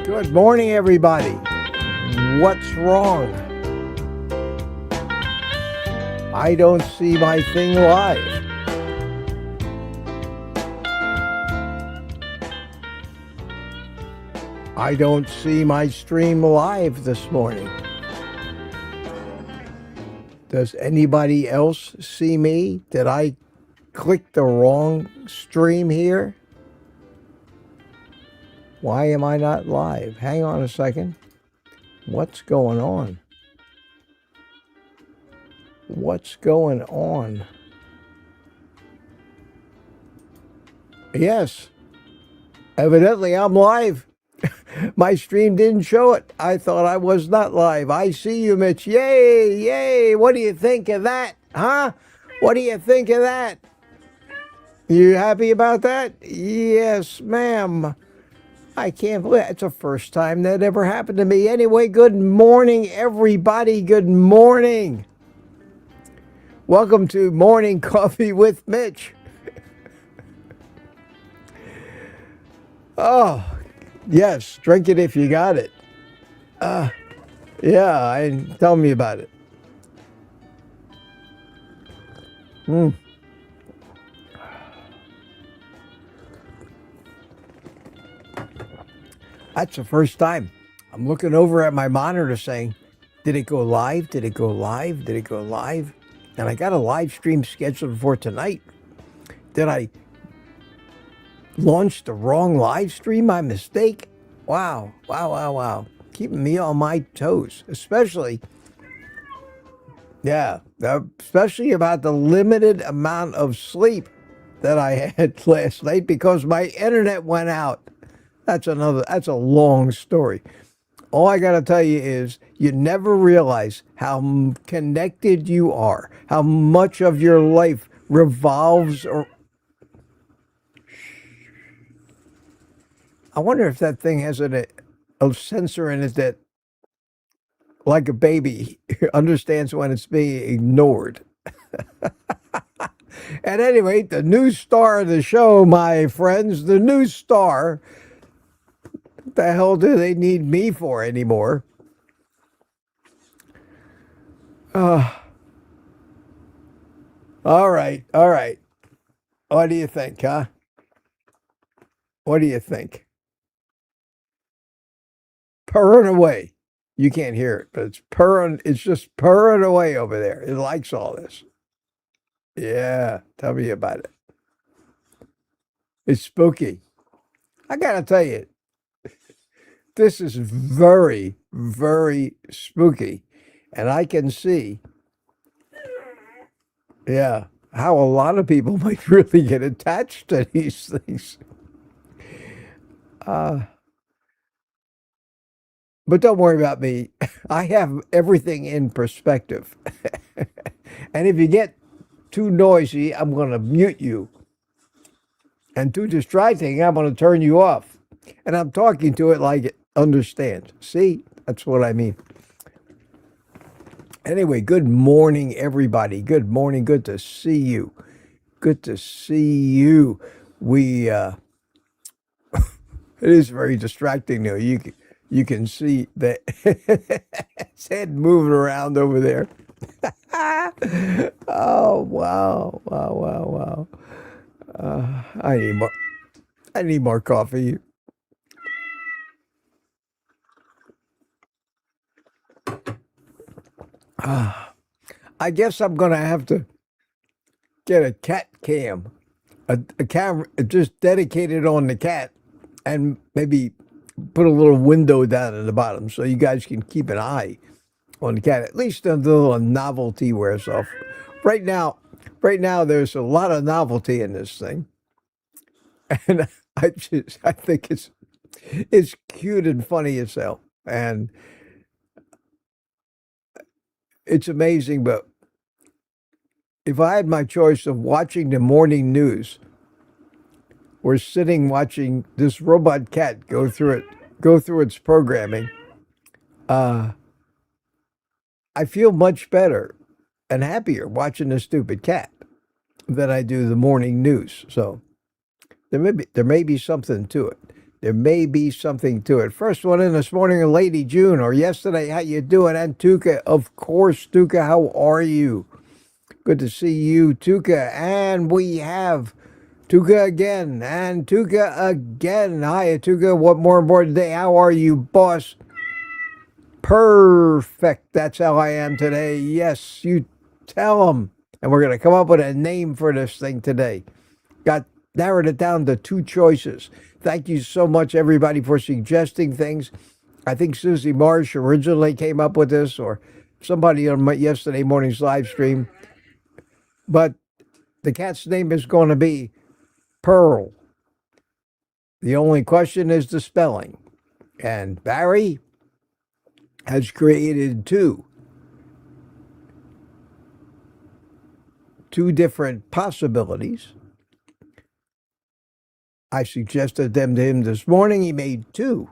Good morning, everybody. What's wrong? I don't see my thing live. I don't see my stream live this morning. Does anybody else see me? Did I click the wrong stream here? Why am I not live? Hang on a second. What's going on? What's going on? Yes, evidently I'm live. My stream didn't show it. I thought I was not live. I see you, Mitch. Yay, yay. What do you think of that? Huh? What do you think of that? You happy about that? Yes, ma'am. I can't believe it. It's the first time that ever happened to me. Anyway, good morning, everybody. Good morning. Welcome to Morning Coffee with Mitch. Oh, yes, drink it if you got it. Yeah, tell me about it. That's the first time. I'm looking over at my monitor saying, did it go live? Did it go live? Did it go live? And I got a live stream scheduled for tonight. Did I launch the wrong live stream by mistake? Wow, wow, wow, wow. Keeping me on my toes, especially about the limited amount of sleep that I had last night because my internet went out. That's a long story. All I got to tell you is you never realize how connected you are, how much of your life revolves or... I wonder if that thing has a sensor in it that, like a baby, understands when it's being ignored. At any rate, the new star of the show, my friends, the new star... What the hell do they need me for anymore? All right. What do you think, huh? What do you think? Purring away. You can't hear it, but it's purring. It's just purring away over there. It likes all this. Yeah, tell me about it. It's spooky. I gotta tell you, this is very, very spooky. And I can see, how a lot of people might really get attached to these things. But don't worry about me. I have everything in perspective. And if you get too noisy, I'm going to mute you. And too distracting, I'm going to turn you off. And I'm talking to it like it understands. See? That's what I mean. Anyway, good morning, everybody. Good morning. Good to see you. Good to see you. It is very distracting though. You can see that its head moving around over there. Oh, wow. I need more coffee. I guess I'm going to have to get a cat cam, a camera just dedicated on the cat, and maybe put a little window down at the bottom so you guys can keep an eye on the cat, at least until a novelty wears off. Right now, there's a lot of novelty in this thing, and I think it's cute and funny as hell, and it's amazing. But if I had my choice of watching the morning news or sitting watching this robot cat go through its programming, I feel much better and happier watching the stupid cat than I do the morning news. So there may be something to it. There may be something to it. First one in this morning, Lady June, or yesterday. How you doing? And Tuka, of course. Tuka, how are you? Good to see you, Tuka. And we have Tuka again. And Tuka again. Hi, Tuka. What more important today? How are you, boss? Perfect. That's how I am today. Yes, you tell them. And we're going to come up with a name for this thing today. Narrowed it down to 2 choices. Thank you so much, everybody, for suggesting things. I think Susie Marsh originally came up with this, or somebody on yesterday morning's live stream. But the cat's name is going to be Pearl. The only question is the spelling. And Barry has created two different possibilities. I suggested them to him this morning. He made 2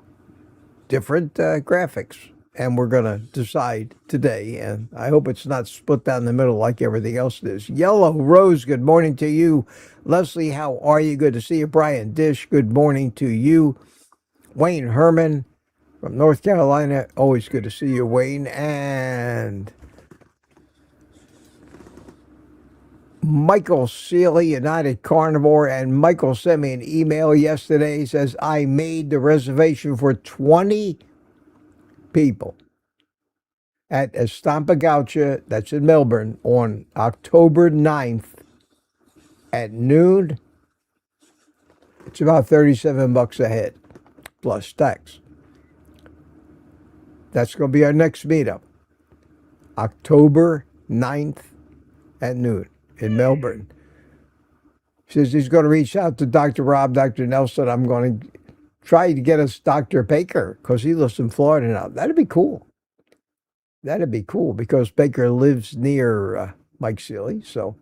different graphics, and we're going to decide today. And I hope it's not split down the middle like everything else is. Yellow Rose, good morning to you. Leslie, how are you? Good to see you. Brian Dish, good morning to you. Wayne Herman from North Carolina, always good to see you, Wayne. And Michael Seeley, United Carnivore, and Michael sent me an email yesterday. He says, I made the reservation for 20 people at Estampa Gaucha, that's in Melbourne, on October 9th at noon. It's about $37 a head, plus tax. That's going to be our next meetup, October 9th at noon. In Melbourne. He says he's going to reach out to Dr. Rob, Dr. Nelson. I'm going to try to get us Dr. Baker because he lives in Florida now. That'd be cool. That'd be cool because Baker lives near Mike Seeley. So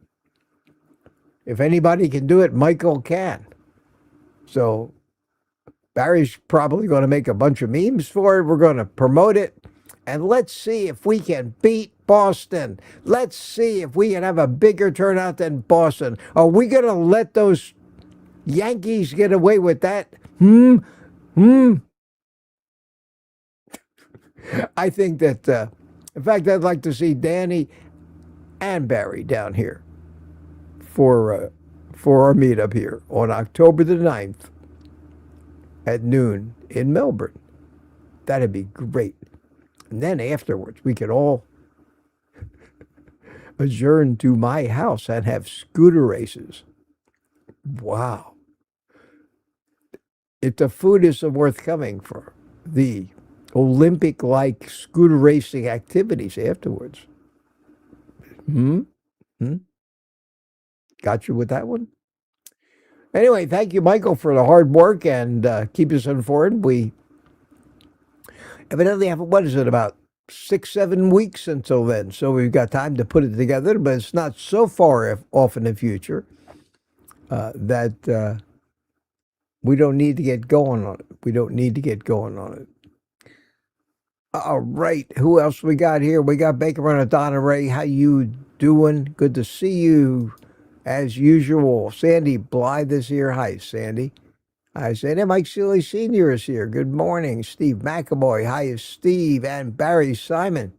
if anybody can do it, Michael can. So Barry's probably going to make a bunch of memes for it. We're going to promote it. And let's see if we can beat Boston. Let's see if we can have a bigger turnout than Boston. Are we going to let those Yankees get away with that? I think that, in fact, I'd like to see Danny and Barry down here for our meetup here on October the 9th at noon in Melbourne. That'd be great. And then afterwards, we could all adjourn to my house and have scooter races. Wow. If the food isn't worth coming for the Olympic-like scooter racing activities afterwards. Got you with that one? Anyway, thank you, Michael, for the hard work, and keep us informed. We evidently have, what is it, about 6-7 weeks until then. So we've got time to put it together, but it's not so far off in the future that we don't need to get going on it. We don't need to get going on it. All right. Who else we got here? We got Baker and Donna Ray. How you doing? Good to see you as usual. Sandy Blythe is here. Hi, Sandy. Hi, Sandy. Mike Seeley Sr. is here. Good morning. Steve McAvoy. Hi, Steve. And Barry Simon.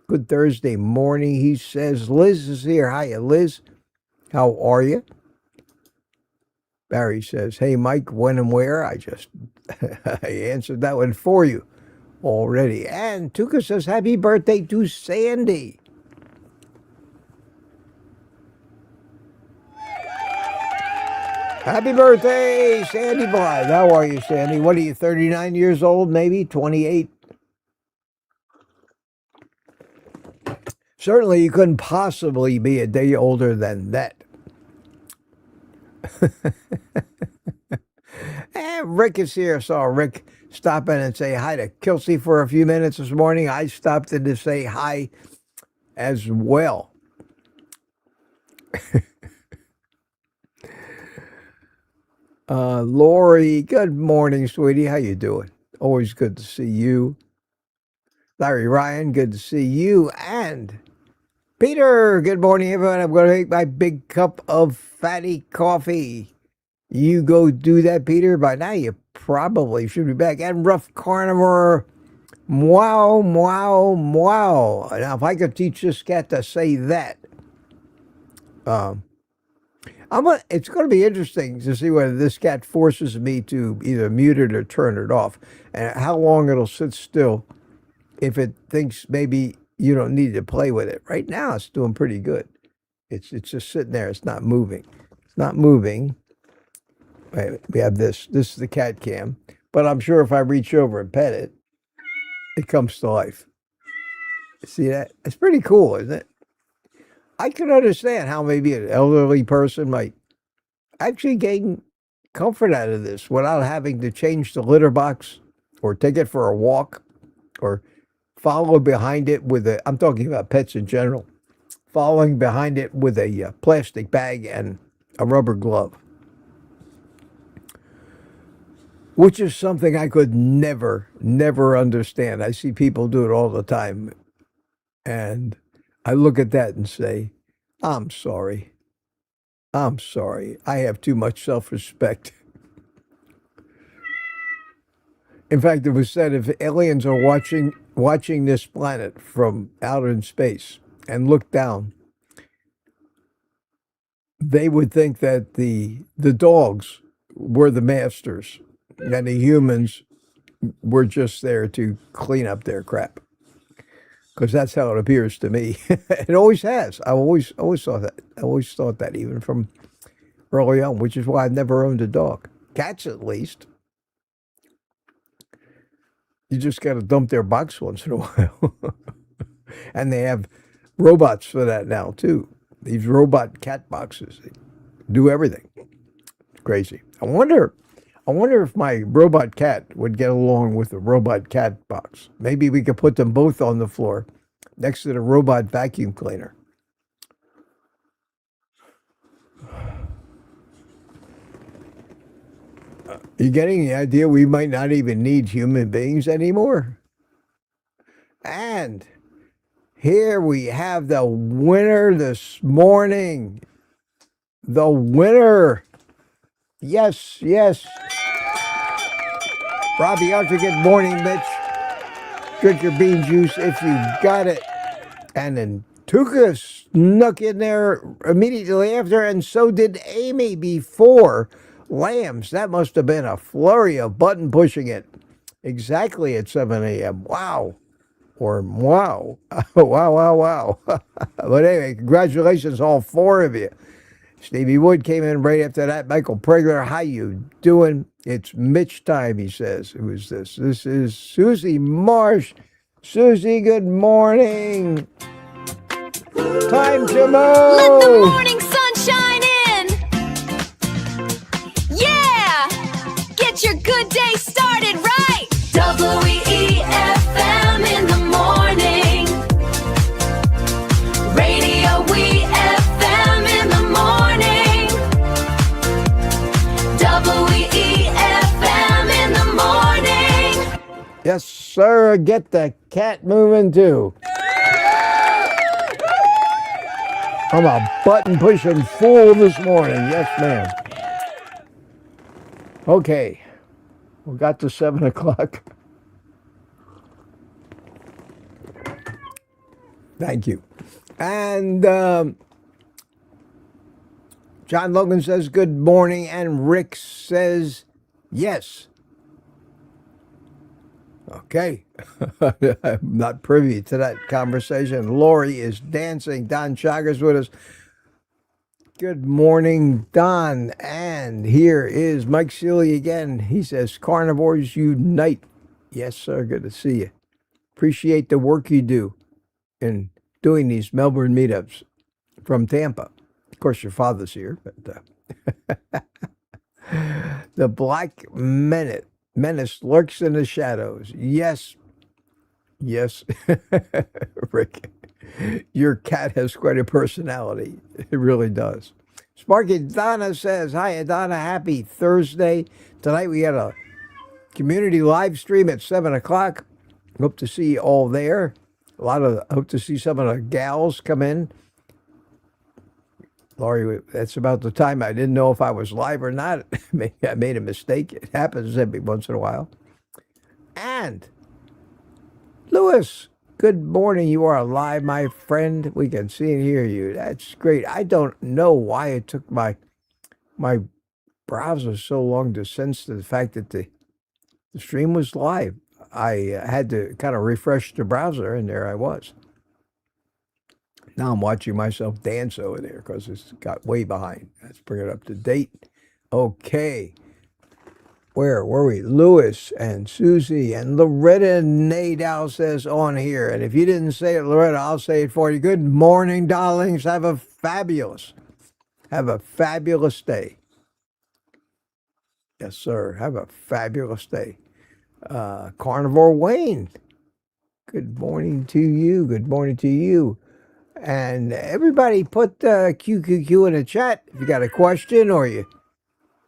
Good Thursday morning. He says Liz is here. Hi, Liz. How are you? Barry says, hey, Mike, when and where? I answered that one for you already. And Tuka says, happy birthday to Sandy. Happy birthday, Sandy Blythe. How are you, Sandy? What are you, 39 years old, maybe? 28? Certainly, you couldn't possibly be a day older than that. And Rick is here. Saw Rick stop in and say hi to Kelsey for a few minutes this morning. I stopped in to say hi as well. Lori, good morning, sweetie. How you doing? Always good to see you. Larry Ryan, good to see you. And Peter, good morning, everyone. I'm going to make my big cup of fatty coffee. You go do that, Peter. By now, you probably should be back. And Rough Carnivore, wow, wow, wow. Now, if I could teach this cat to say that, it's going to be interesting to see whether this cat forces me to either mute it or turn it off, and how long it'll sit still if it thinks maybe you don't need to play with it. Right now, it's doing pretty good. It's just sitting there. It's not moving. It's not moving. Wait, we have this. This is the cat cam. But I'm sure if I reach over and pet it, it comes to life. See that? It's pretty cool, isn't it? I can understand how maybe an elderly person might actually gain comfort out of this without having to change the litter box or take it for a walk or follow behind it with a, I'm talking about pets in general, following behind it with a plastic bag and a rubber glove, which is something I could never understand. I see people do it all the time, and I look at that and say, I'm sorry. I'm sorry. I have too much self-respect. In fact, it was said if aliens are watching this planet from out in space and look down, they would think that the dogs were the masters and the humans were just there to clean up their crap. Because that's how it appears to me. It always has. I always thought that. I always thought that, even from early on, which is why I've never owned a dog. Cats, at least. You just got to dump their box once in a while. And they have robots for that now, too. These robot cat boxes. They do everything. It's crazy. I wonder if my robot cat would get along with the robot cat box. Maybe we could put them both on the floor next to the robot vacuum cleaner. You getting the idea? We might not even need human beings anymore. And here we have the winner this morning. The winner. Yes, yes. Robbie Archer, good morning, Mitch. Drink your bean juice if you got it. And then Tuka snuck in there immediately after, and so did Amy before Lambs. That must have been a flurry of button pushing it exactly at 7 a.m. Wow. Or wow. Wow, wow, wow. But anyway, congratulations, all four of you. Stevie Wood came in right after that. Michael Pregler, how you doing? It's Mitch time, he says. Who's this? This is Susie Marsh. Susie, good morning. Time to move. Let the morning sunshine in. Yeah! Get your good day started right. WEFM in the morning. Radio WEFM in the morning. WEFM in the morning. Yes, sir. Get the cat moving, too. I'm a button-pushing fool this morning. Yes, ma'am. Okay. We got to 7 o'clock. Thank you. And John Logan says good morning, and Rick says yes. Okay. I'm not privy to that conversation. Lori is dancing. Don Chagas with us. Good morning, Don. And here is Mike Seeley again. He says, Carnivores Unite. Yes, sir. Good to see you. Appreciate the work you do in doing these Melbourne meetups from Tampa. Of course, your father's here, but the Black Menace lurks in the shadows. Yes. Yes. Rick, your cat has quite a personality. It really does. Sparky Donna says, hi, Donna. Happy Thursday. Tonight we had a community live stream at 7 o'clock. Hope to see you all there. Hope to see some of the gals come in. Laurie, that's about the time I didn't know if I was live or not. Maybe I made a mistake. It happens every once in a while. And Louis, good morning. You are live, my friend. We can see and hear you. That's great. I don't know why it took my browser so long to sense the fact that the stream was live. I had to kind of refresh the browser, and there I was. Now I'm watching myself dance over there because it's got way behind. Let's bring it up to date. Okay. Where were we? Louis and Susie and Loretta Nadow says on here. And if you didn't say it, Loretta, I'll say it for you. Good morning, darlings. Have a fabulous day. Yes, sir. Have a fabulous day. Carnivore Wayne, good morning to you. Good morning to you. And everybody put QQQ in the chat if you got a question or you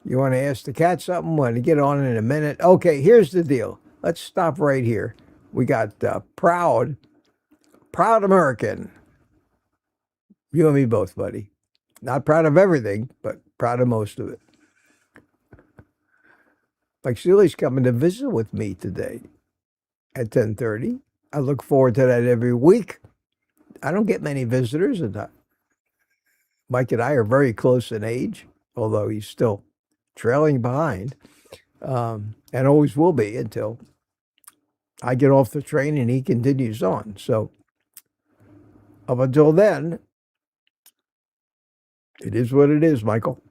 want to ask the cat something. Want to get on in a minute. Okay, here's the deal. Let's stop right here. We got proud American. You and me both, buddy. Not proud of everything, but proud of most of it. Like Julie's coming to visit with me today at 10:30. I look forward to that every week. I don't get many visitors, and Mike and I are very close in age, although he's still trailing behind, and always will be until I get off the train and he continues on. So up until then, it is what it is, Michael.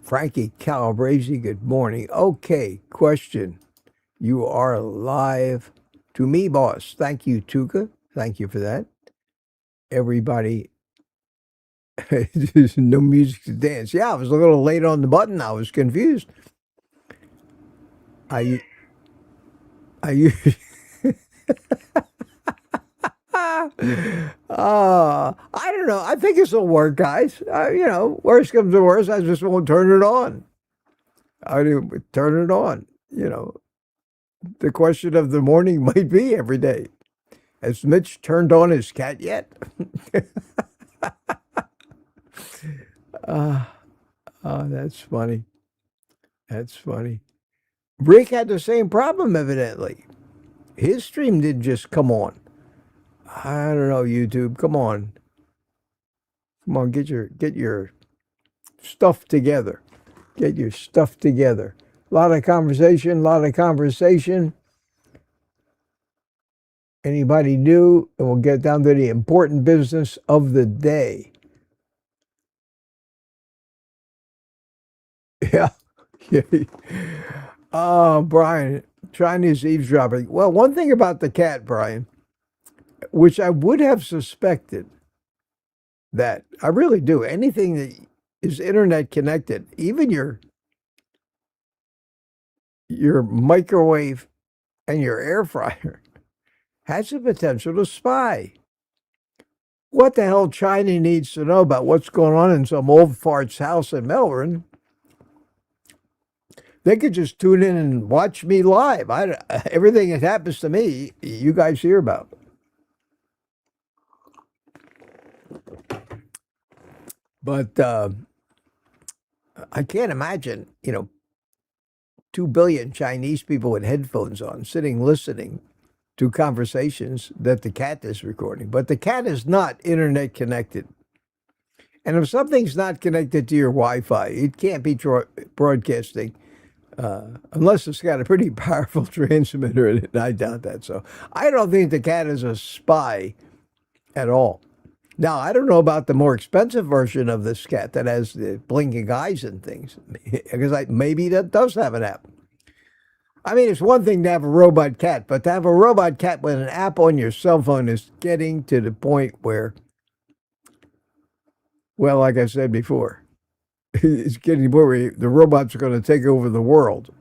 Frankie Calabrese, good morning. Okay, question. You are live to me, boss. Thank you, Tuka. Thank you for that. Everybody, there's no music to dance. Yeah, I was a little late on the button. I was confused. I I don't know. I think this will work, guys. Worst comes to worst, I just won't turn it on. I do turn it on. The question of the morning might be every day. Has Mitch turned on his cat yet? That's funny. That's funny. Rick had the same problem, evidently. His stream didn't just come on. I don't know, YouTube. Come on. Come on, get your stuff together. Get your stuff together. A lot of conversation. Anybody new? And we'll get down to the important business of the day. Yeah. Brian, Chinese eavesdropping. Well, one thing about the cat, Brian, which I would have suspected, that I really do. Anything that is internet connected, even your microwave and your air fryer, has the potential to spy. What the hell China needs to know about what's going on in some old fart's house in Melbourne? They could just tune in and watch me live. Everything that happens to me, you guys hear about. But I can't imagine, 2 billion Chinese people with headphones on sitting listening to conversations that the cat is recording. But the cat is not internet connected. And if something's not connected to your Wi-Fi, it can't be broadcasting unless it's got a pretty powerful transmitter in it. And I doubt that. So I don't think the cat is a spy at all. Now, I don't know about the more expensive version of this cat that has the blinking eyes and things, because maybe that does have an app. I mean, it's one thing to have a robot cat, but to have a robot cat with an app on your cell phone is getting to the point where, well, like I said before, it's getting to the point where the robots are going to take over the world.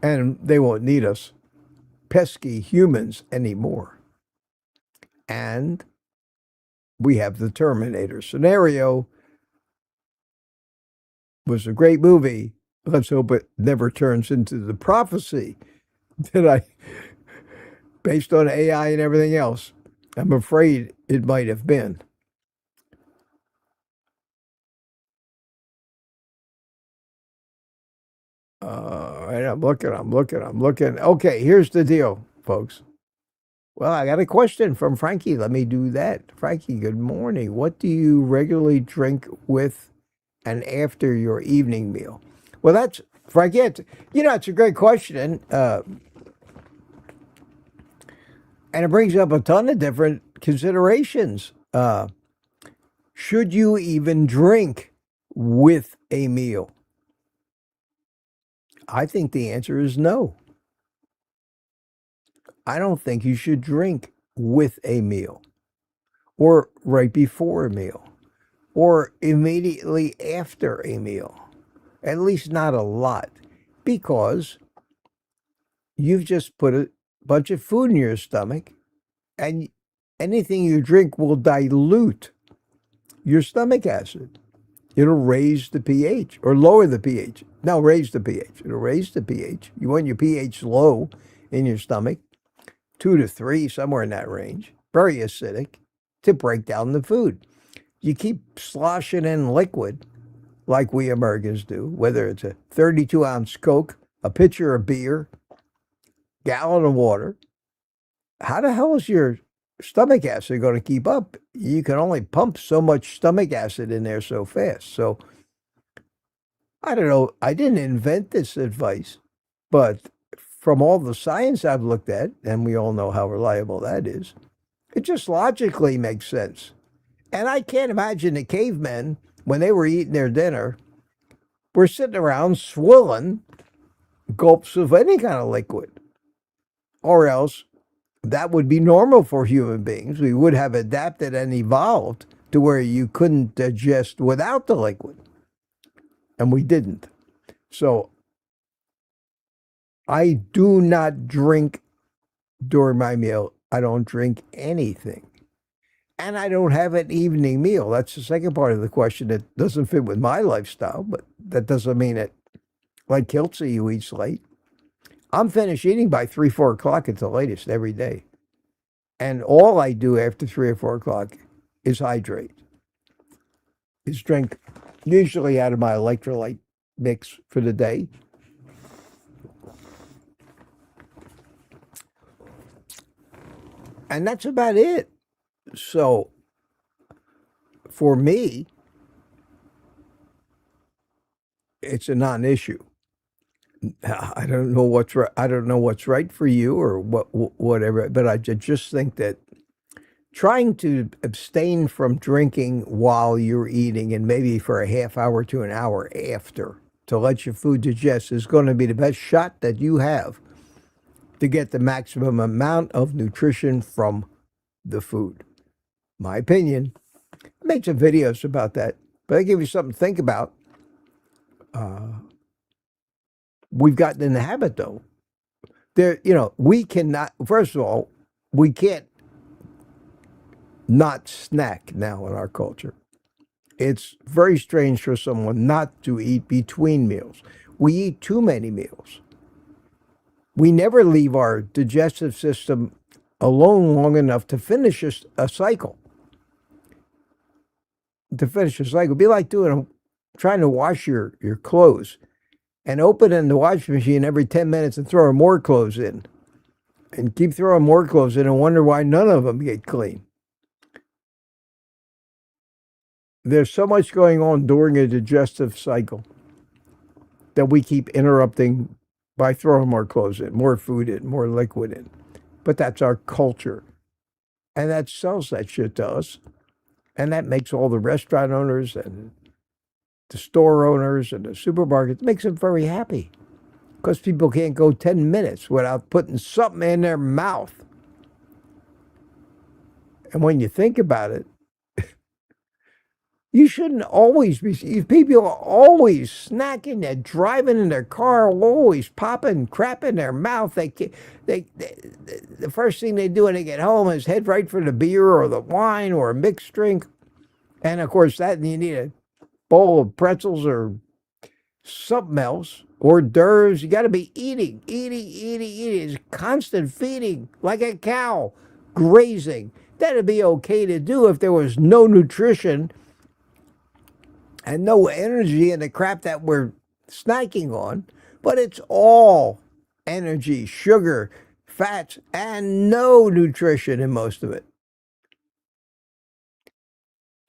And they won't need us pesky humans anymore. And we have the Terminator scenario was a great movie. Let's hope it never turns into the prophecy that based on AI and everything else, I'm afraid it might have been. All right, I'm looking. Okay, here's the deal, folks. Well, I got a question from Frankie. Let me do that. Frankie, good morning. What do you regularly drink with and after your evening meal? Well, that's, Frankie, it's a great question. And it brings up a ton of different considerations. Should you even drink with a meal? I think the answer is no. I don't think you should drink with a meal or right before a meal or immediately after a meal. At least not a lot, because you've just put a bunch of food in your stomach, and anything you drink will dilute your stomach acid. It'll raise the pH or lower the pH. No, raise the pH. It'll raise the pH. You want your pH low in your stomach, 2 to 3, somewhere in that range, very acidic, to break down the food. You keep sloshing in liquid like we Americans do, whether it's a 32-ounce Coke, a pitcher of beer, gallon of water. How the hell is your stomach acid going to keep up? You can only pump so much stomach acid in there so fast. So, I don't know. I didn't invent this advice, but from all the science I've looked at, and we all know how reliable that is, it just logically makes sense. And I can't imagine the cavemen, when they were eating their dinner, were sitting around swilling gulps of any kind of liquid. Or else that would be normal for human beings. We would have adapted and evolved to where you couldn't digest without the liquid. And we didn't. So I do not drink during my meal. I don't drink anything. And I don't have an evening meal. That's the second part of the question that doesn't fit with my lifestyle, but that doesn't mean it, like Kelsey, who eats late. I'm finished eating by 3, 4 o'clock at the latest every day. And all I do after 3 or 4 o'clock is hydrate. Is drink, usually out of my electrolyte mix for the day. And that's about it. So, for me, it's a non-issue. I don't know what's right. I don't know what's right for you or whatever. But I just think that trying to abstain from drinking while you're eating, and maybe for a half hour to an hour after, to let your food digest, is going to be the best shot that you have to get the maximum amount of nutrition from the food. My opinion. I made some videos about that, but I give you something to think about. We've gotten in the habit, though. We cannot, first of all, we can't not snack now in our culture. It's very strange for someone not to eat between meals. We eat too many meals. We never leave our digestive system alone long enough to finish a cycle. To finish a cycle. It'd be like trying to wash your clothes and opening the washing machine every 10 minutes and throwing more clothes in. And keep throwing more clothes in and wonder why none of them get clean. There's so much going on during a digestive cycle that we keep interrupting by throwing more clothes in, more food in, more liquid in. But that's our culture. And that sells that shit to us. And that makes all the restaurant owners and the store owners and the supermarkets, makes them very happy. Because people can't go 10 minutes without putting something in their mouth. And when you think about it, you shouldn't always be, people are always snacking, they're driving in their car, always popping crap in their mouth. The first thing they do when they get home is head right for the beer or the wine or a mixed drink. And of course, that you need a bowl of pretzels or something else, hors d'oeuvres. You got to be eating. It's constant feeding like a cow, grazing. That'd be okay to do if there was no nutrition and no energy in the crap that we're snacking on. But it's all energy, sugar, fats, and no nutrition in most of it.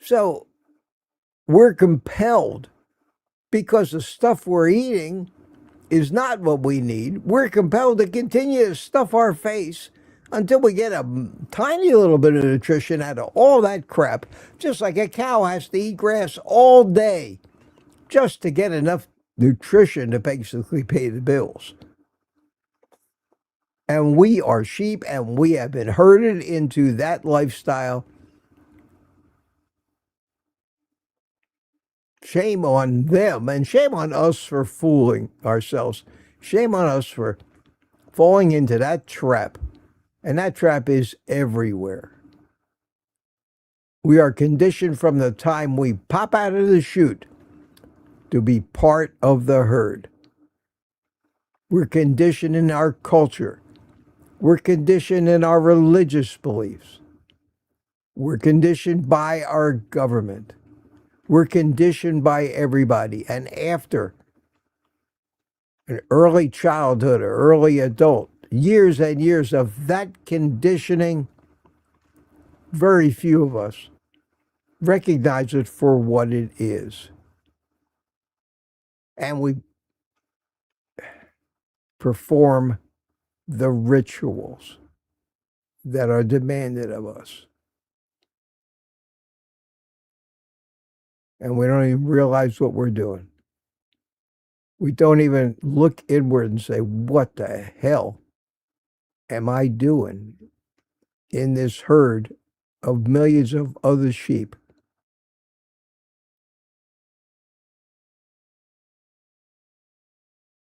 So we're compelled, because the stuff we're eating is not what we need, we're compelled to continue to stuff our face until we get a tiny little bit of nutrition out of all that crap, just like a cow has to eat grass all day just to get enough nutrition to basically pay the bills. And we are sheep, and we have been herded into that lifestyle. Shame on them, and shame on us for fooling ourselves. Shame on us for falling into that trap. And that trap is everywhere. We are conditioned from the time we pop out of the chute to be part of the herd. We're conditioned in our culture. We're conditioned in our religious beliefs. We're conditioned by our government. We're conditioned by everybody. And after an early childhood or early adult, years and years of that conditioning, very few of us recognize it for what it is. And we perform the rituals that are demanded of us. And we don't even realize what we're doing. We don't even look inward and say, what the hell am I doing in this herd of millions of other sheep?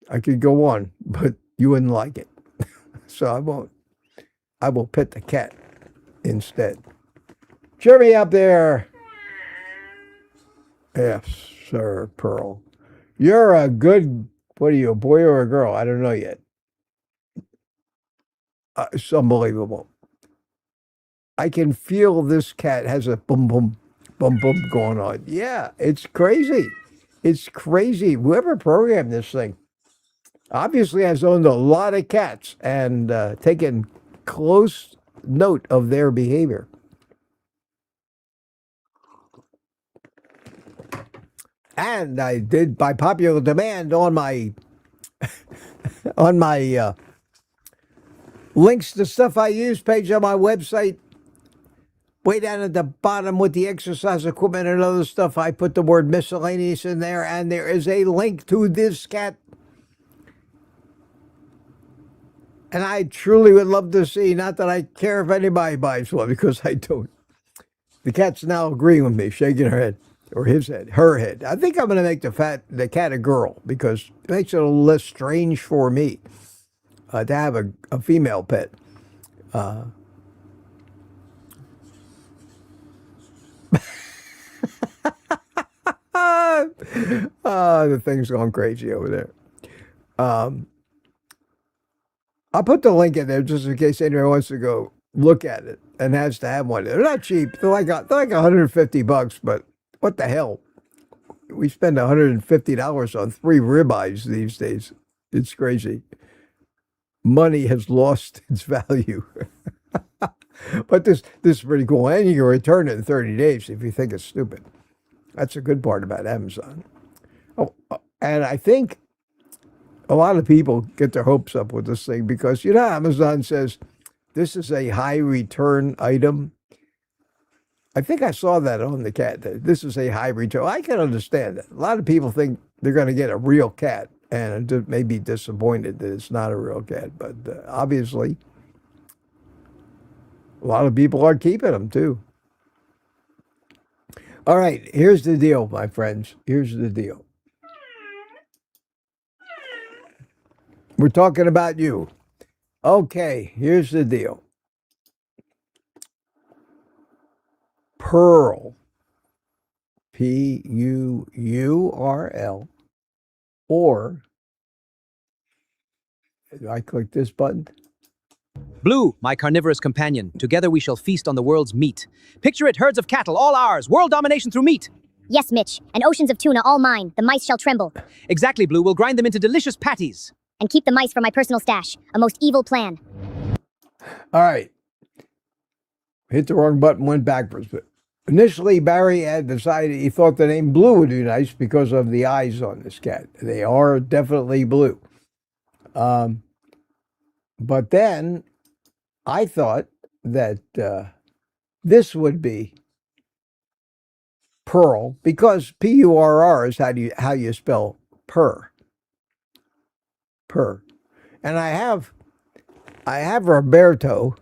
I could go on, but you wouldn't like it. So I won't. I will pet the cat instead. Cheer me up there. Yes, sir, Pearl. You're a good, what are you, a boy or a girl? I don't know yet. It's unbelievable. I can feel this cat has a boom, boom, boom, boom going on. Yeah, it's crazy. It's crazy. Whoever programmed this thing obviously has owned a lot of cats and taken close note of their behavior. And I did, by popular demand, on my links to stuff I use page on my website, way down at the bottom with the exercise equipment and other stuff, I put the word miscellaneous in there, and there is a link to this cat. And I truly would love to see, not that I care if anybody buys one, because I don't. The cat's now agreeing with me, shaking her head, or his head, her head. I think I'm going to make the cat a girl, because it makes it a little less strange for me to have a female pet. The thing's going crazy over there. I'll put the link in there just in case anyone wants to go look at it and has to have one. They're not cheap. They're like $150, but what the hell? We spend $150 on 3 ribeyes these days. It's crazy. Money has lost its value. But this is pretty cool. And you can return it in 30 days if you think it's stupid. That's a good part about Amazon. Oh, and I think a lot of people get their hopes up with this thing because, Amazon says this is a high return item. I think I saw that on the cat. This is a high return. I can understand that. A lot of people think they're going to get a real cat and may be disappointed that it's not a real cat. But obviously, a lot of people are keeping them too. All right, here's the deal, my friends. Here's the deal. We're talking about you. Okay, here's the deal. Pearl, P-U-U-R-L, Or do I click this button? Blue, my carnivorous companion. Together we shall feast on the world's meat. Picture it, herds of cattle, all ours. World domination through meat. Yes, Mitch, and oceans of tuna all mine. The mice shall tremble. Exactly, Blue. We'll grind them into delicious patties. And keep the mice for my personal stash. A most evil plan. All right. Hit the wrong button, went backwards. But initially, Barry had decided he thought the name Blue would be nice because of the eyes on this cat. They are definitely blue. But then I thought that this would be Pearl, because P-U-R-R is how you spell purr. Purr. And I have Roberto.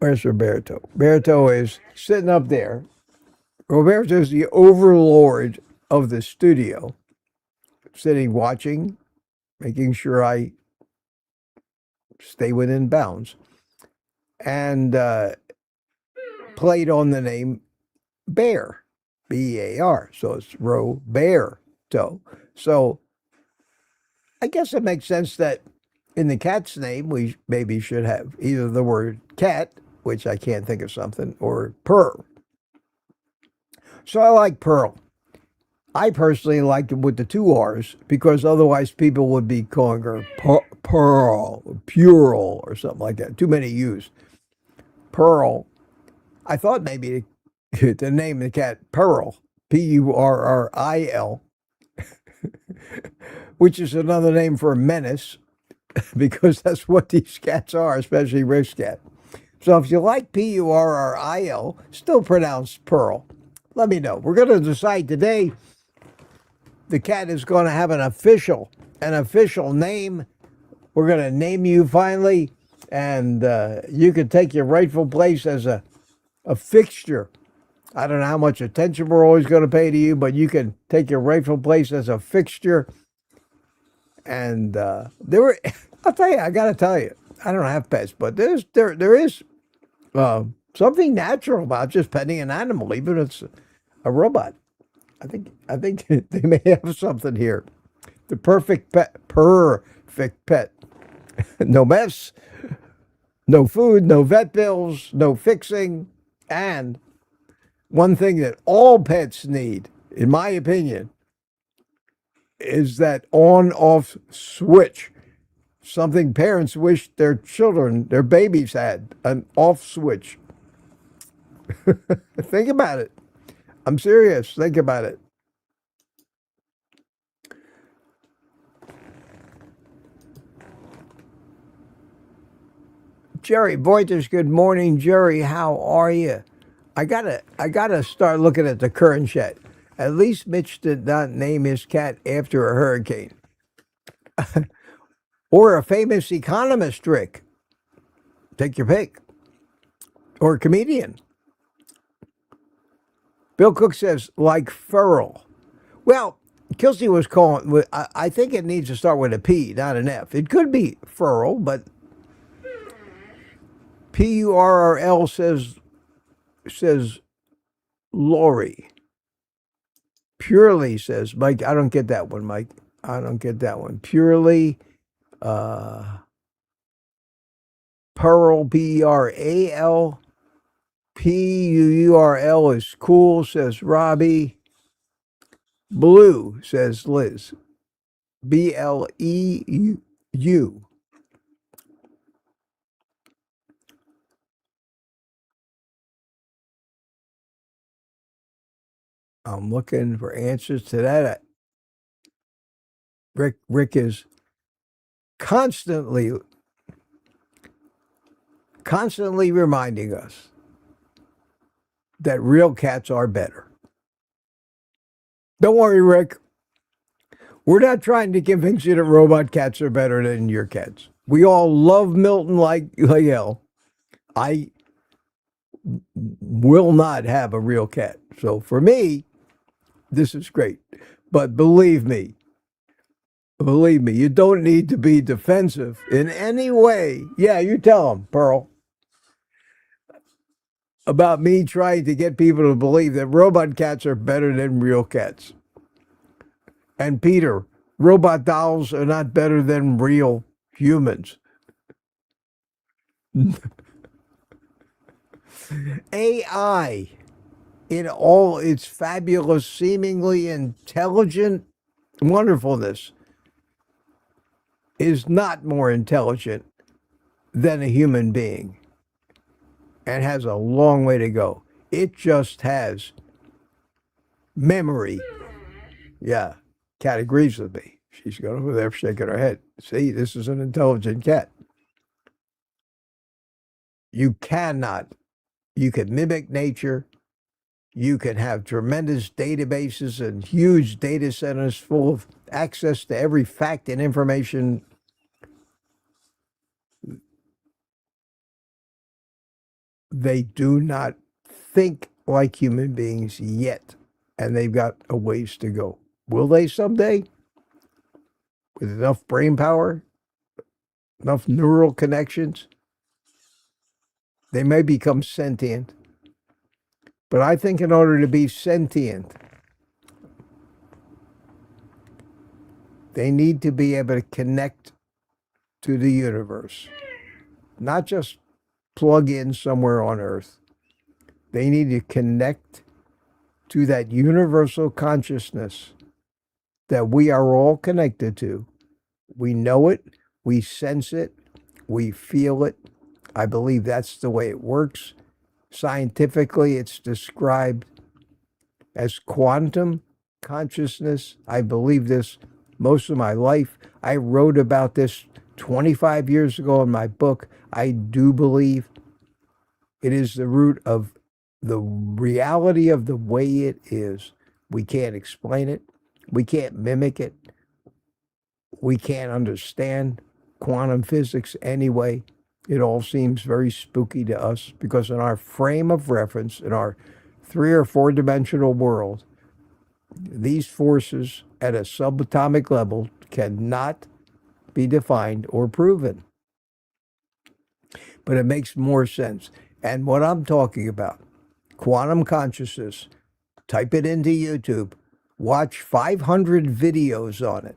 Where's Roberto? Roberto is sitting up there. Roberto is the overlord of the studio, sitting watching, making sure I stay within bounds, and played on the name Bear, B-E-A-R. So it's Roberto. So I guess it makes sense that in the cat's name, we maybe should have either the word cat, which I can't think of something, or purr. So I like Pearl. I personally liked it with the two R's because otherwise people would be calling her Pearl, or Pural, or something like that. Too many U's. Pearl. I thought maybe the name of the cat Pearl, P-U-R-R-I-L, which is another name for a menace, because that's what these cats are, especially Rick's cat. So if you like P-U-R-R-I-L, still pronounced Pearl, let me know. We're going to decide today. The cat is going to have an official name. We're going to name you finally, and you can take your rightful place as a fixture. I don't know how much attention we're always going to pay to you, but you can take your rightful place as a fixture. And I'll tell you, I got to tell you, I don't have pets, but there is something natural about just petting an animal, even if it's a robot. I think they may have something here. The perfect pet. No mess, no food, no vet bills, no fixing, and one thing that all pets need, in my opinion, is that on-off switch. Something parents wish their children, their babies had, an off switch. Think about it. I'm serious. Think about it. Jerry Boiters, good morning, Jerry. How are you? I gotta start looking at the current chat. At least Mitch did not name his cat after a hurricane. Or a famous economist trick. Take your pick. Or a comedian. Bill Cook says, like feral. Well, Kelsey was calling, I think it needs to start with a P, not an F. It could be feral, but P-U-R-R-L says Lori. Purely says Mike. I don't get that one, Mike. I don't get that one. Purely, Pearl, P-E-R-A-L. P-U-U-R-L is cool, says Robbie. Blue, says Liz. B-L-E-U. I'm looking for answers to that. Rick is constantly reminding us that real cats are better. Don't worry, Rick. We're not trying to convince you that robot cats are better than your cats. We all love Milton like hell. I will not have a real cat. So for me, this is great. But believe me, you don't need to be defensive in any way. Yeah, you tell them, Pearl, about me trying to get people to believe that robot cats are better than real cats. And Peter, robot dolls are not better than real humans. AI, in all its fabulous, seemingly intelligent wonderfulness, is not more intelligent than a human being and has a long way to go. It just has memory. Yeah, cat agrees with me. She's going over there shaking her head. See, this is an intelligent cat. You can mimic nature. You can have tremendous databases and huge data centers full of access to every fact and information. They do not think like human beings yet, and they've got a ways to go. Will they someday? With enough brain power, enough neural connections, they may become sentient. But I think in order to be sentient, they need to be able to connect to the universe, not just plug in somewhere on Earth. They need to connect to that universal consciousness that we are all connected to. We know it, we sense it, we feel it. I believe that's the way it works. Scientifically, it's described as quantum consciousness. I believe this most of my life. I wrote about this 25 years ago in my book. I do believe it is the root of the reality of the way it is. We can't explain it. We can't mimic it. We can't understand quantum physics anyway. It all seems very spooky to us because in our frame of reference, in our 3 or 4 dimensional world, these forces at a subatomic level cannot be defined or proven. But it makes more sense. And what I'm talking about, quantum consciousness, type it into YouTube, watch 500 videos on it,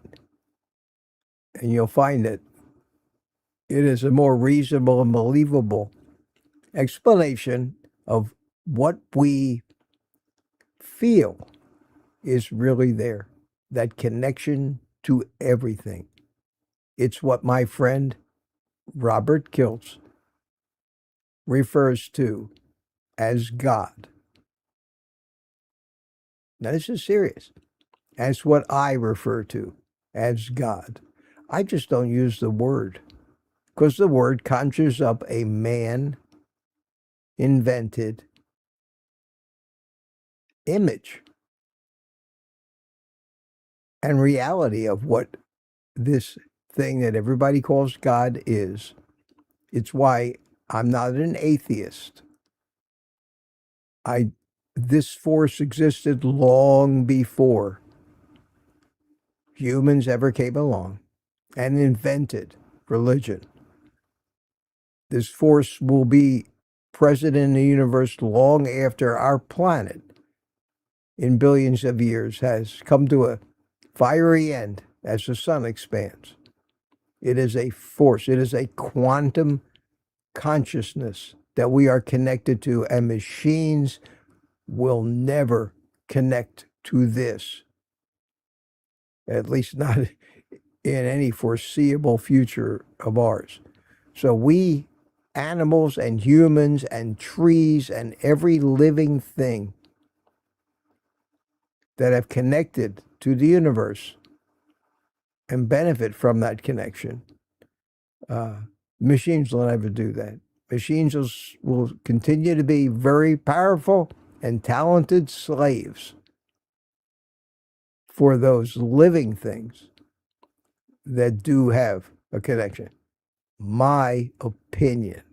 and you'll find that it is a more reasonable and believable explanation of what we feel is really there, that connection to everything. It's what my friend Robert Kiltz refers to as God. Now, this is serious. That's what I refer to as God. I just don't use the word because the word conjures up a man-invented image and reality of what this thing that everybody calls God is. It's why I'm not an atheist. This force existed long before humans ever came along and invented religion. This force will be present in the universe long after our planet, in billions of years, has come to a fiery end as the sun expands. It is a force. It is a quantum consciousness that we are connected to, and machines will never connect to this, at least not in any foreseeable future of ours. So we, animals and humans and trees and every living thing that have connected to the universe and benefit from that connection, machines will never do that. Machines will continue to be very powerful and talented slaves for those living things that do have a connection. My opinion.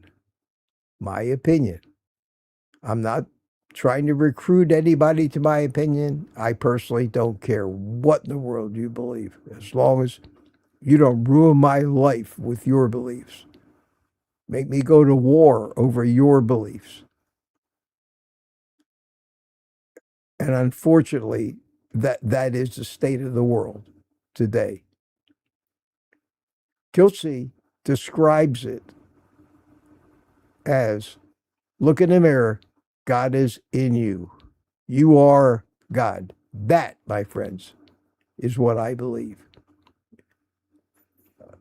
I'm not trying to recruit anybody to my opinion. I personally don't care what in the world you believe, as long as you don't ruin my life with your beliefs. Make me go to war over your beliefs. And unfortunately, that is the state of the world today. Kelsey describes it as, look in the mirror, God is in you. You are God. That, my friends, is what I believe.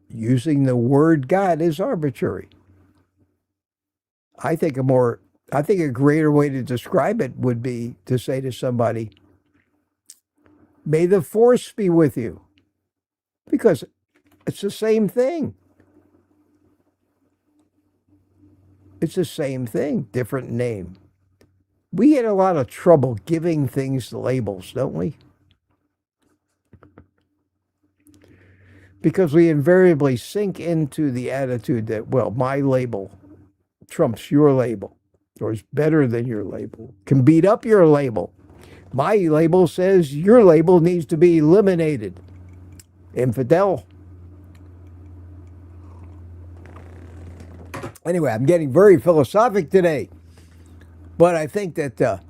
Using the word God is arbitrary. I think a greater way to describe it would be to say to somebody, may the force be with you. Because it's the same thing. It's the same thing, different name. We get a lot of trouble giving things labels, don't we? Because we invariably sink into the attitude that, well, my label trumps your label, or is better than your label, can beat up your label. My label says your label needs to be eliminated. Infidel. Anyway, I'm getting very philosophic today. But I think that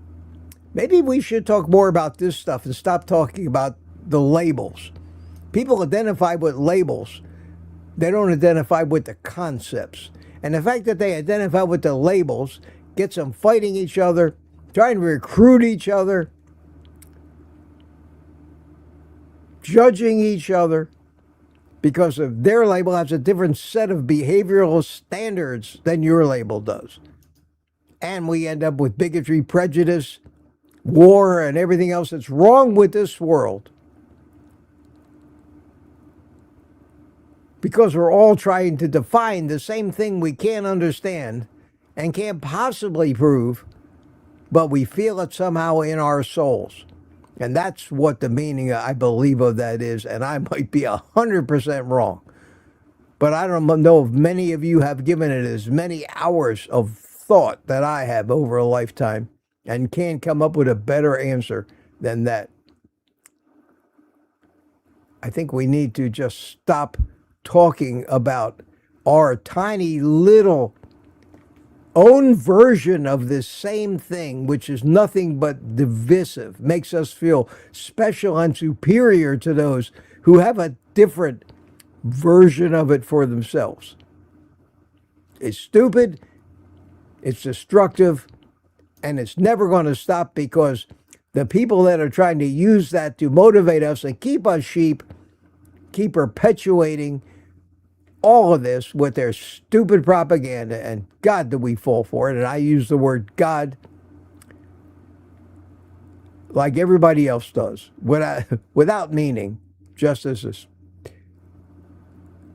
maybe we should talk more about this stuff and stop talking about the labels. People identify with labels. They don't identify with the concepts. And the fact that they identify with the labels gets them fighting each other, trying to recruit each other, judging each other, because of their label has a different set of behavioral standards than your label does. And we end up with bigotry, prejudice, war, and everything else that's wrong with this world. Because we're all trying to define the same thing we can't understand and can't possibly prove, but we feel it somehow in our souls. And that's what the meaning, I believe, of that is. And I might be 100% wrong. But I don't know if many of you have given it as many hours of thought that I have over a lifetime and can't come up with a better answer than that. I think we need to just stop talking about our tiny little own version of this same thing, which is nothing but divisive, makes us feel special and superior to those who have a different version of it for themselves. It's stupid, it's destructive, and it's never going to stop, because the people that are trying to use that to motivate us and keep us sheep keep perpetuating all of this with their stupid propaganda, and God, do we fall for it. And I use the word God like everybody else does, without meaning, just as this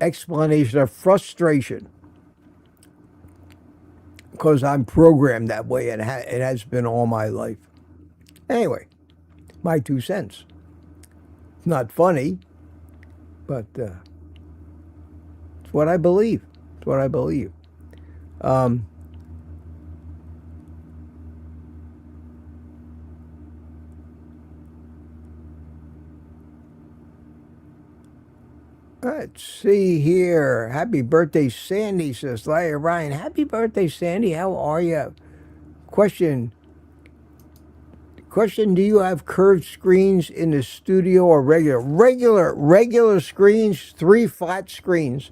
explanation of frustration, because I'm programmed that way, and it has been all my life. Anyway, my 2 cents. It's not funny, but it's what I believe. It's what I believe. Let's see here. Happy birthday, Sandy, says Larry Ryan. Happy birthday, Sandy. How are you? Question, do you have curved screens in the studio or regular screens, 3 flat screens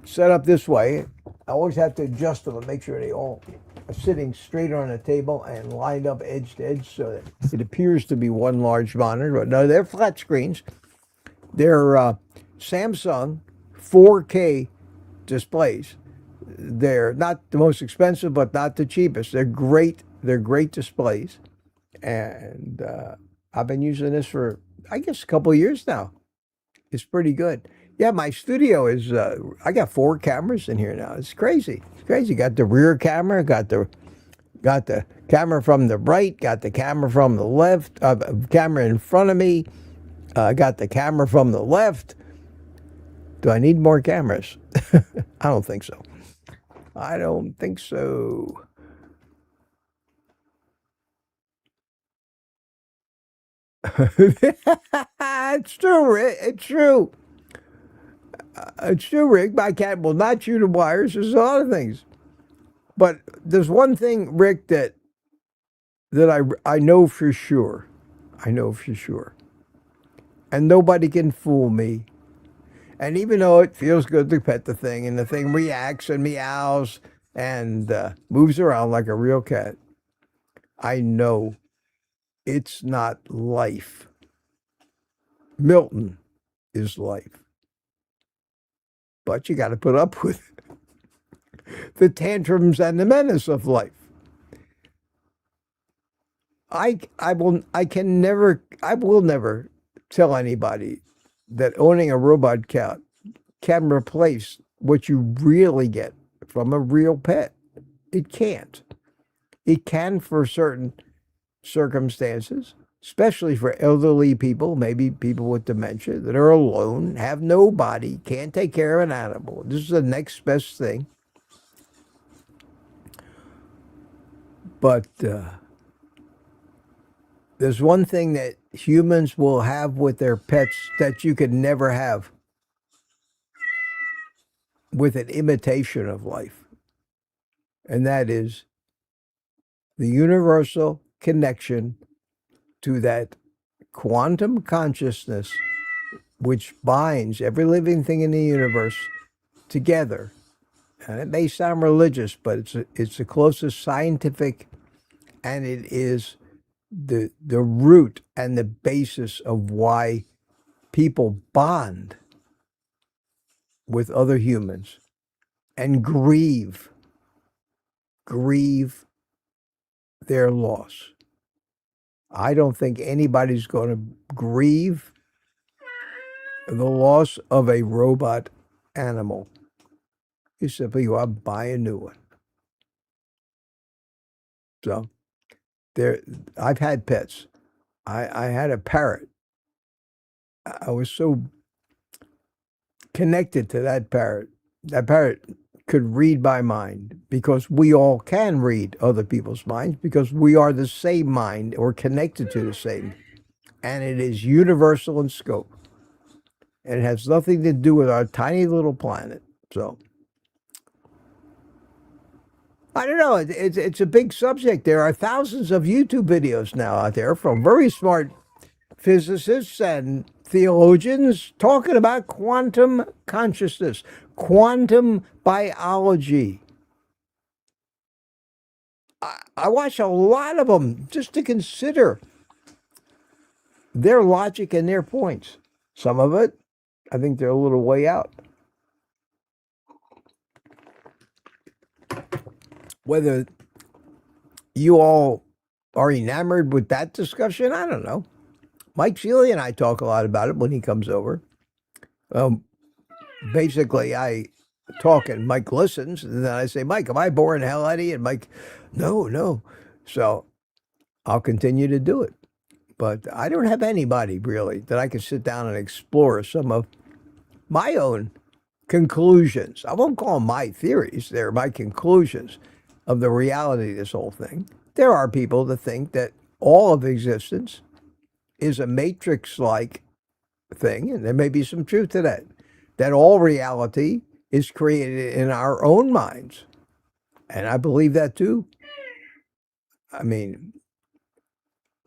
set up this way? I always have to adjust them and make sure they all are sitting straight on the table and lined up edge to edge so that it appears to be one large monitor. But no, they're flat screens. They're Samsung 4K displays. They're not the most expensive, but not the cheapest. They're great. They're great displays. And I've been using this for, I guess, a couple of years now. It's pretty good. Yeah, my studio is, I got 4 cameras in here now. It's crazy. It's crazy. Got the rear camera, got the camera from the right, got the camera from the left, camera in front of me. Got the camera from the left. Do I need more cameras? I don't think so. I don't think so. It's true, Rick. It's true. It's true, Rick. My cat will not chew the wires. There's a lot of things. But there's one thing, Rick, that I know for sure. I know for sure. And nobody can fool me. And even though it feels good to pet the thing, and the thing reacts and meows and moves around like a real cat, I know it's not life. Milton is life. But you got to put up with the tantrums and the menace of life. I will never tell anybody that owning a robot cat can replace what you really get from a real pet. It can't. It can for certain circumstances, especially for elderly people, maybe people with dementia that are alone, have nobody, can't take care of an animal. This is the next best thing. But there's one thing that humans will have with their pets that you could never have with an imitation of life. And that is the universal connection to that quantum consciousness which binds every living thing in the universe together. And it may sound religious, but it's the closest scientific, and it is the root and the basis of why people bond with other humans and grieve their loss. I don't think anybody's going to grieve the loss of a robot animal. You simply go out and buy a new one. So I've had pets. I had a parrot. I was so connected to that parrot. That parrot could read my mind, because we all can read other people's minds, because we are the same mind, or connected to the same. And it is universal in scope. And it has nothing to do with our tiny little planet. So I don't know. It's a big subject. There are thousands of YouTube videos now out there from very smart physicists and theologians talking about quantum consciousness, quantum biology. I watch a lot of them just to consider their logic and their points. Some of it, I think they're a little way out. Whether you all are enamored with that discussion, I don't know. Mike Seeley and I talk a lot about it when he comes over. Basically, I talk and Mike listens, and then I say, Mike, am I boring the hell out of you? And Mike, no. So I'll continue to do it. But I don't have anybody really that I can sit down and explore some of my own conclusions. I won't call them my theories. They're my conclusions of the reality of this whole thing. There are people that think that all of existence is a matrix-like thing, and there may be some truth to that, that all reality is created in our own minds. And I believe that too. I mean,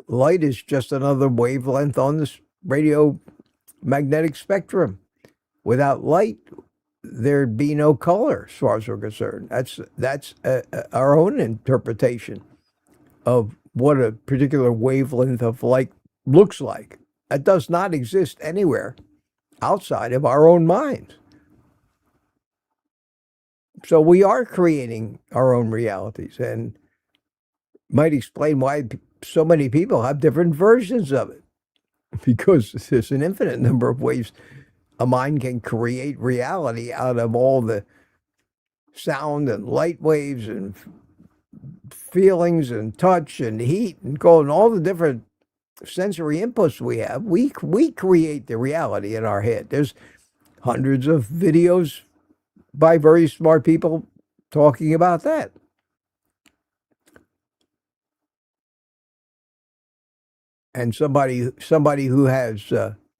light is just another wavelength on this radio magnetic spectrum. Without light, there'd be no color, as far as we're concerned. That's our own interpretation of what a particular wavelength of light looks like. That does not exist anywhere outside of our own minds. So we are creating our own realities, and might explain why so many people have different versions of it, because there's an infinite number of ways a mind can create reality out of all the sound and light waves and feelings and touch and heat and cold and all the different sensory inputs we have. We create the reality in our head. There's hundreds of videos by very smart people talking about that. And somebody who has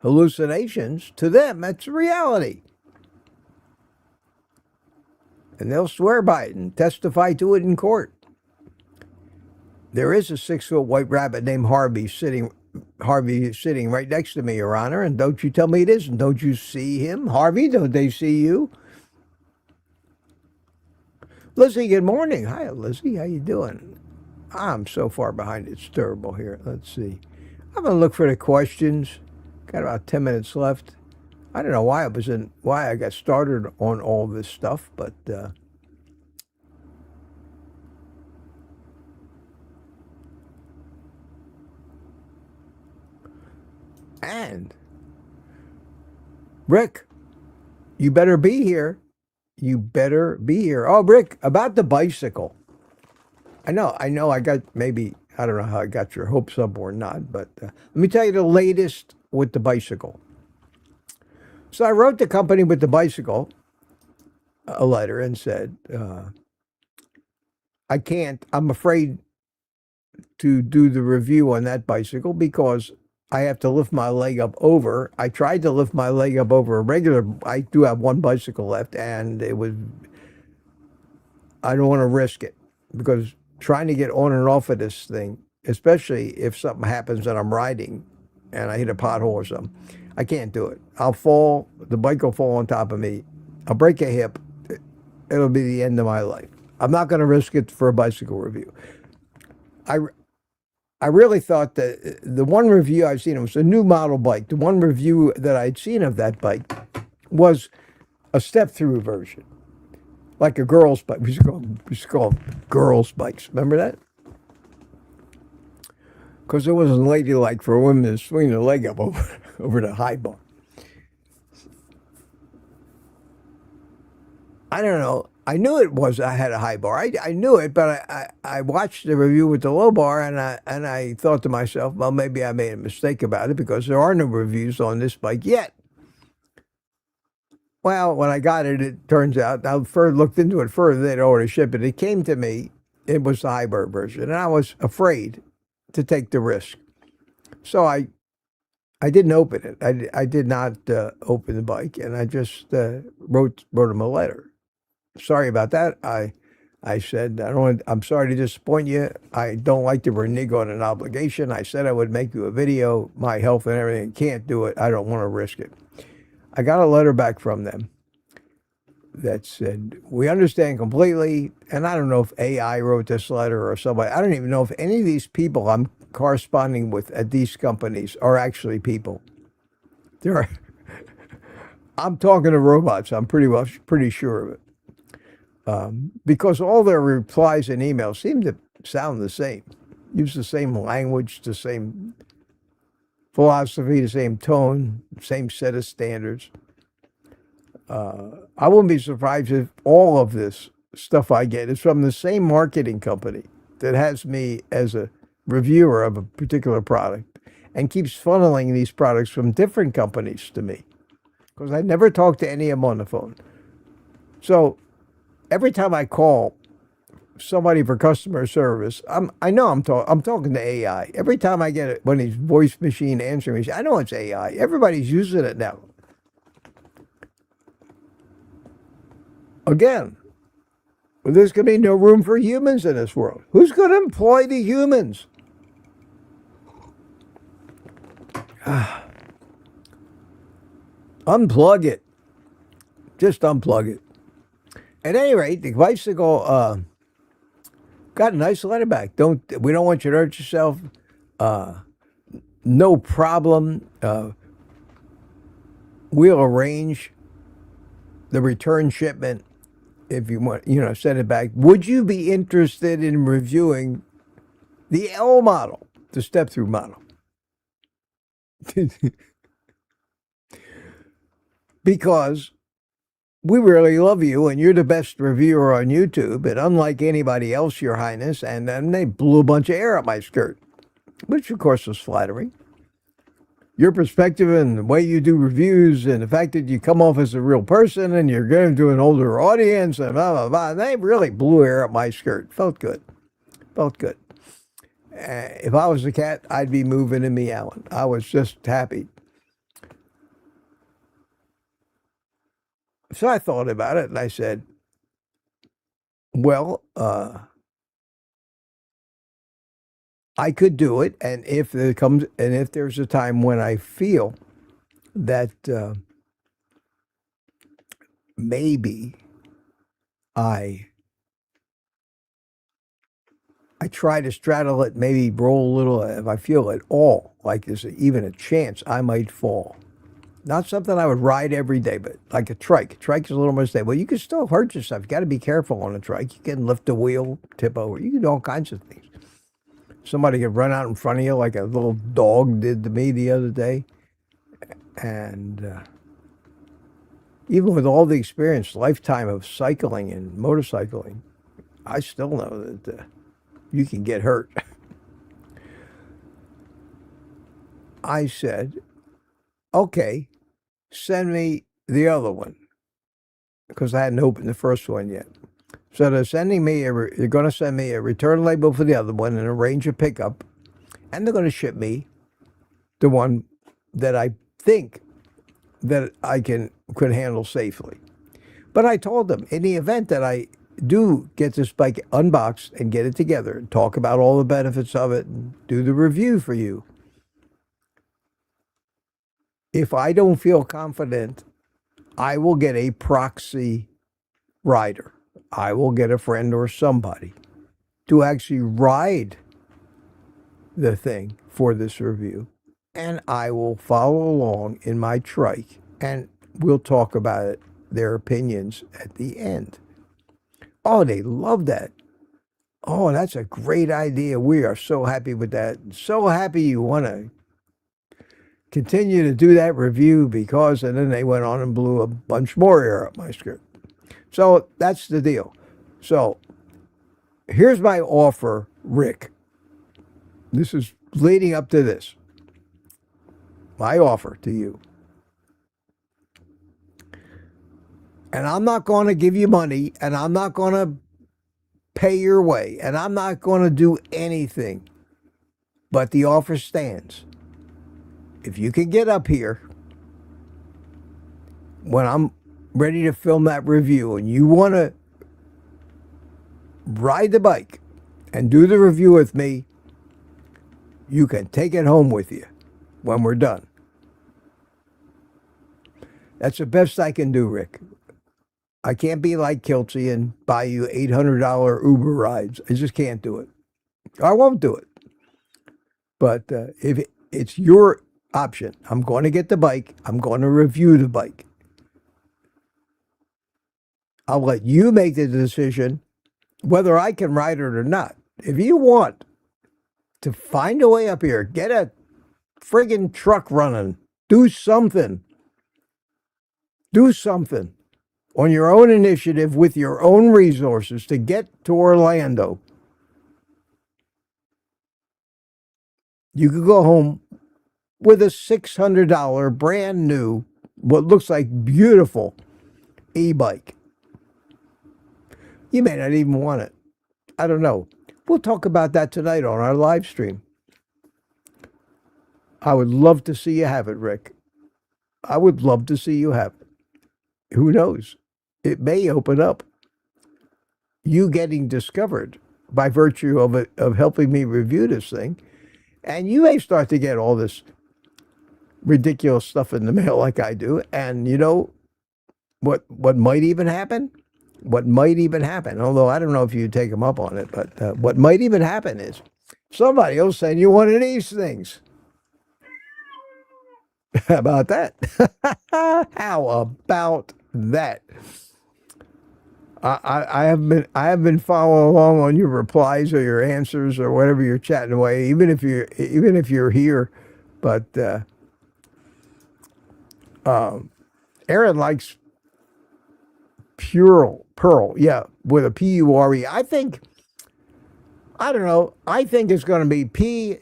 hallucinations, to them, that's reality. And they'll swear by it and testify to it in court. There is a 6-foot white rabbit named Harvey sitting Harvey is sitting right next to me, Your Honor, and don't you tell me it isn't. Don't you see him? Harvey, don't they see you? Lizzie, good morning. Hi, Lizzie. How you doing? I'm so far behind. It's terrible here. Let's see. I'm going to look for the questions. Got about 10 minutes left. I don't know why I got started on all this stuff, but and Rick, you better be here. You better be here. Oh, Rick, about the bicycle. I know. I got maybe, I don't know how I got your hopes up or not, but let me tell you the latest with the bicycle. So I wrote the company with the bicycle a letter and said, I'm afraid to do the review on that bicycle because I have to lift my leg up over. I tried to lift my leg up over a regular, I do have one bicycle left, and I don't want to risk it because trying to get on and off of this thing, especially if something happens and I'm riding and I hit a pothole or something, I can't do it. I'll fall, the bike will fall on top of me, I'll break a hip, it'll be the end of my life. I'm not going to risk it for a bicycle review. I really thought that the one review I've seen, it was a new model bike. The one review that I'd seen of that bike was a step-through version, like a girl's bike. We used to call them girls' bikes. Remember that? Because it wasn't ladylike for a woman to swing their leg up over the high bar. I don't know. I knew I had a high bar. I knew it, but I watched the review with the low bar, and I thought to myself, well, maybe I made a mistake about it because there are no reviews on this bike yet. Well, when I got it, it turns out, I looked into it further, they'd already shipped it. It came to me, it was the high bar version, and I was afraid to take the risk. So I didn't open it. I did not open the bike, and I just wrote him a letter. Sorry about that. I said, I'm sorry to disappoint you. I don't like to renege on an obligation. I said I would make you a video, my health and everything. Can't do it. I don't want to risk it. I got a letter back from them that said, we understand completely. And I don't know if AI wrote this letter or somebody. I don't even know if any of these people I'm corresponding with at these companies are actually people. I'm talking to robots. I'm pretty sure of it. Because all their replies and emails seem to sound the same, use the same language, the same philosophy, the same tone, same set of standards. I wouldn't be surprised if all of this stuff I get is from the same marketing company that has me as a reviewer of a particular product and keeps funneling these products from different companies to me because I never talk to any of them on the phone. So every time I call somebody for customer service, I know I'm talking to AI. Every time I get one of these voice machine answering machines, I know it's AI. Everybody's using it now. Again, there's going to be no room for humans in this world. Who's going to employ the humans? Unplug it. Just unplug it. At any rate, the bicycle got a nice letter back. We don't want you to hurt yourself. No problem. We'll arrange the return shipment if you want. Send it back. Would you be interested in reviewing the L model, the step-through model? Because we really love you, and you're the best reviewer on YouTube, and unlike anybody else, Your Highness, and then they blew a bunch of air up my skirt, which, of course, was flattering. Your perspective and the way you do reviews and the fact that you come off as a real person and you're going to an older audience and blah, blah, blah, they really blew air up my skirt. Felt good. Felt good. If I was a cat, I'd be moving and meowing. I was just happy. So I thought about it, and I said, well, I could do it, and if there's a time when I feel that maybe I try to straddle it, maybe roll a little, if I feel at all like there's even a chance I might fall. Not something I would ride every day, but like a trike. A trike is a little more stable. You can still hurt yourself. You got to be careful on a trike. You can lift the wheel, tip over. You can do all kinds of things. Somebody could run out in front of you like a little dog did to me the other day. And even with all the experience, lifetime of cycling and motorcycling, I still know that you can get hurt. I said, okay, send me the other one, because I hadn't opened the first one yet. So they're going to send me a return label for the other one and arrange a pickup, and they're going to ship me the one that I think that I could handle safely. But I told them, in the event that I do get this bike unboxed and get it together and talk about all the benefits of it and do the review for you, if I don't feel confident, I will get a proxy rider. I will get a friend or somebody to actually ride the thing for this review, and I will follow along in my trike, and we'll talk about it, their opinions at the end. Oh, they love that. Oh, that's a great idea. We are so happy with that. So happy you want to continue to do that review because, and then they went on and blew a bunch more air up my skirt. So that's the deal. So here's my offer, Rick. This is leading up to this. My offer to you. And I'm not going to give you money, and I'm not going to pay your way, and I'm not going to do anything. But the offer stands. If you can get up here when I'm ready to film that review and you want to ride the bike and do the review with me, you can take it home with you when we're done. That's the best I can do, Rick. I can't be like Kiltsy and buy you $800 Uber rides. I just can't do it. I won't do it. But if it's your option, I'm going to get the bike. I'm going to review the bike. I'll let you make the decision whether I can ride it or not. If you want to find a way up here, get a friggin' truck running, do something. Do something on your own initiative with your own resources to get to Orlando. You could go home with a $600 brand new, what looks like beautiful e-bike. You may not even want it. I don't know. We'll talk about that tonight on our live stream. I would love to see you have it, Rick. I would love to see you have it. Who knows? It may open up you getting discovered by virtue of it, of helping me review this thing. And you may start to get all this ridiculous stuff in the mail like I do. And you know what might even happen? What might even happen, although I don't know if you take them up on it, but what might even happen is somebody will send you one of these things. How about that? How about that? I have been following along on your replies or your answers or whatever you're chatting away, even if you're here. But Aaron likes Pearl, yeah, with a P-U-R-E. I don't know. I think it's going to be P-U-R-R-L.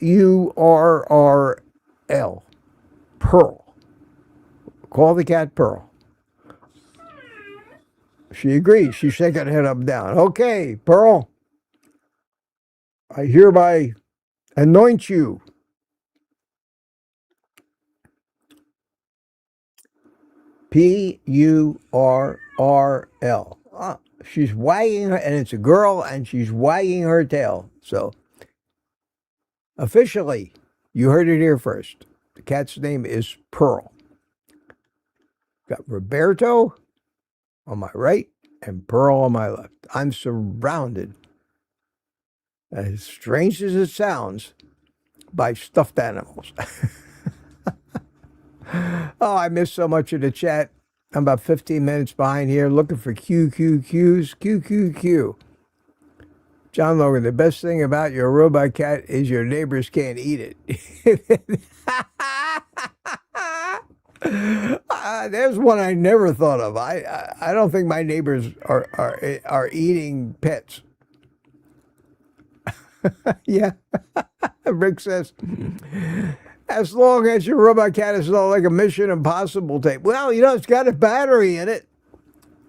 Pearl. Call the cat Pearl. She agrees. She's shaking her head up and down. Okay, Pearl. I hereby anoint you. Pearl. She's wagging her, and it's a girl, and she's wagging her tail. So Officially, you heard it here first. The cat's name is Pearl. Got Roberto on my right and Pearl on my left. I'm surrounded, as strange as it sounds, by stuffed animals. Oh, I missed so much of the chat. I'm about 15 minutes behind here looking for QQQs. QQQ. John Logan, the best thing about your robot cat is your neighbors can't eat it. There's one I never thought of. I don't think my neighbors are eating pets. Yeah. Rick says, as long as your robot cat is not like a Mission Impossible tape. Well, you know, it's got a battery in it.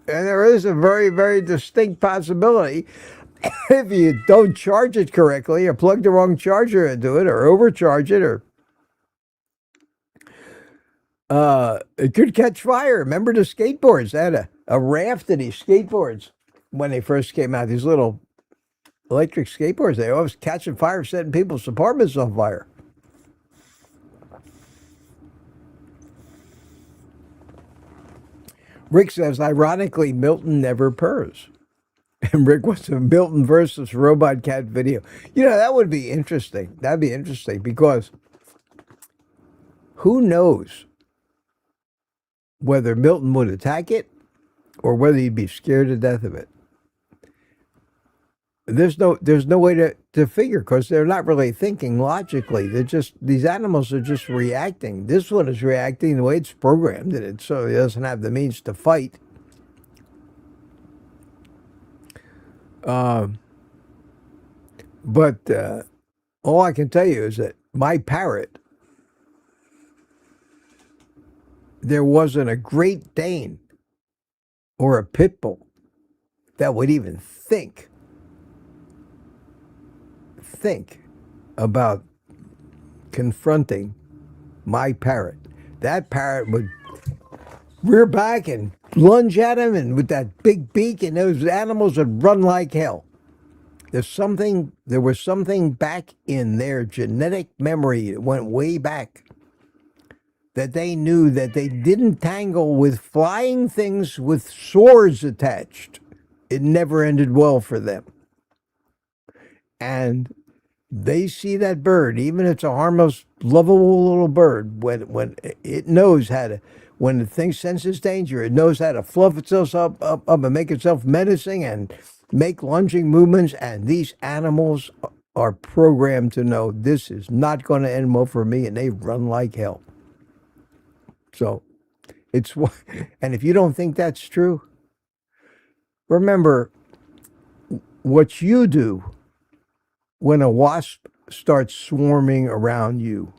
And there is a very, very distinct possibility if you don't charge it correctly or plug the wrong charger into it or overcharge it, or it could catch fire. Remember the skateboards? They had a raft of these skateboards when they first came out, these little electric skateboards. They always catching fire, setting people's apartments on fire. Rick says, ironically, Milton never purrs. And Rick wants a Milton versus robot cat video. You know, that would be interesting. That'd be interesting because who knows whether Milton would attack it or whether he'd be scared to death of it. There's no way to figure because they're not really thinking logically. These animals are just reacting. This one is reacting the way it's programmed, and it so it doesn't have the means to fight. But all I can tell you is that my parrot, there wasn't a Great Dane or a pit bull that would even think about confronting my parrot. That parrot would rear back and lunge at him, and with that big beak, and those animals would run like hell. There was something back in their genetic memory that went way back, that they knew that they didn't tangle with flying things with swords attached. It never ended well for them. And they see that bird, even if it's a harmless, lovable little bird, when it knows how to, when the thing senses danger, it knows how to fluff itself up and make itself menacing and make lunging movements. And these animals are programmed to know this is not going to end well for me, and they run like hell. So it's, and if you don't think that's true, remember what you do when a wasp starts swarming around you.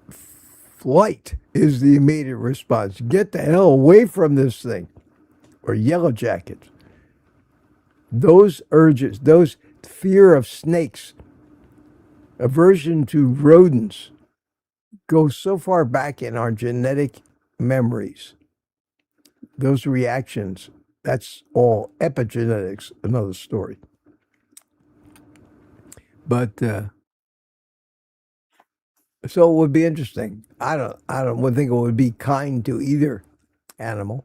Flight is the immediate response. Get the hell away from this thing. Or yellow jackets. Those urges, those fear of snakes, aversion to rodents, go so far back in our genetic memories. Those reactions, that's all epigenetics, another story. But so it would be interesting. I would think it would be kind to either animal.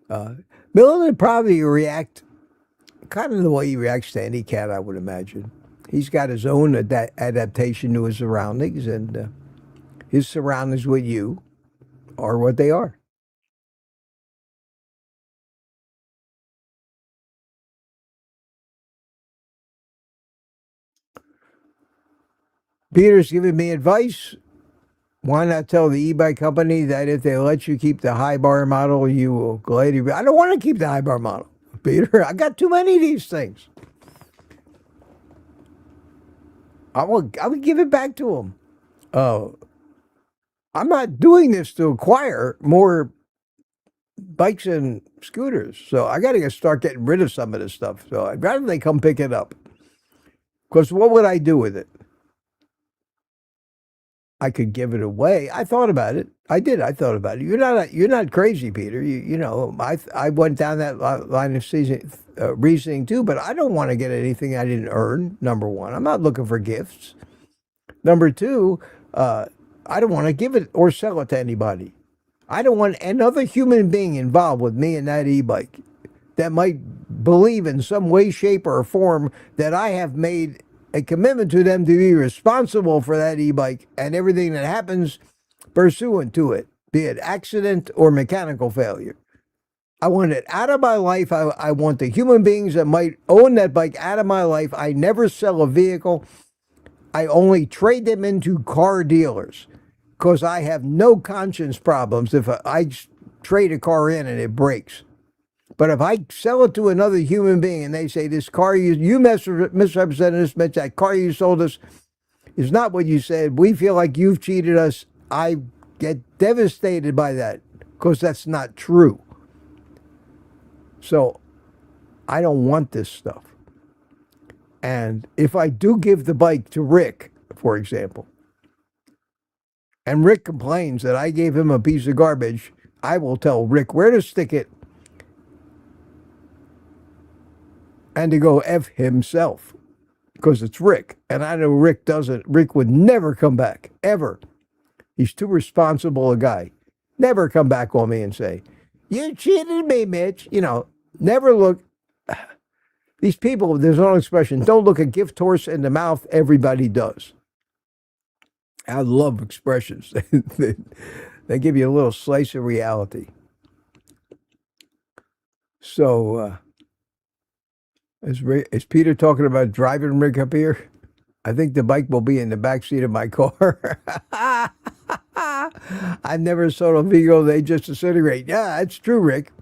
Milton would probably react kind of the way he reacts to any cat, I would imagine. He's got his own adaptation to his surroundings, and his surroundings with you are what they are. Peter's giving me advice. Why not tell the e-bike company that if they let you keep the high bar model, you will gladly... I don't want to keep the high bar model, Peter. I got too many of these things. I would give it back to them. I'm not doing this to acquire more bikes and scooters. So I got to start getting rid of some of this stuff. So I'd rather they come pick it up. Because what would I do with it? I could give it away. I thought about it. I did. I thought about it. You're not crazy, Peter. You know, I went down that line of reasoning too. But I don't want to get anything I didn't earn. Number one, I'm not looking for gifts. Number two, I don't want to give it or sell it to anybody. I don't want another human being involved with me in that e-bike that might believe in some way, shape, or form that I have made a commitment to them to be responsible for that e-bike and everything that happens pursuant to it, be it accident or mechanical failure. I want it out of my life. I want the human beings that might own that bike out of my life. I never sell a vehicle. I only trade them into car dealers because I have no conscience problems if I trade a car in and it breaks. But if I sell it to another human being and they say, this car you misrepresented us, Mitch, that car you sold us is not what you said. We feel like you've cheated us. I get devastated by that because that's not true. So I don't want this stuff. And if I do give the bike to Rick, for example, and Rick complains that I gave him a piece of garbage, I will tell Rick where to stick it and to go F himself, because it's Rick. And I know Rick would never come back, ever. He's too responsible a guy. Never come back on me and say, you cheated me, Mitch. You know, never look. These people, there's an old expression, don't look a gift horse in the mouth. Everybody does. I love expressions. They give you a little slice of reality. So, is Peter talking about driving Rick up here? I think the bike will be in the back seat of my car. I've never sold a vehicle they just disintegrate. Yeah, that's true, Rick.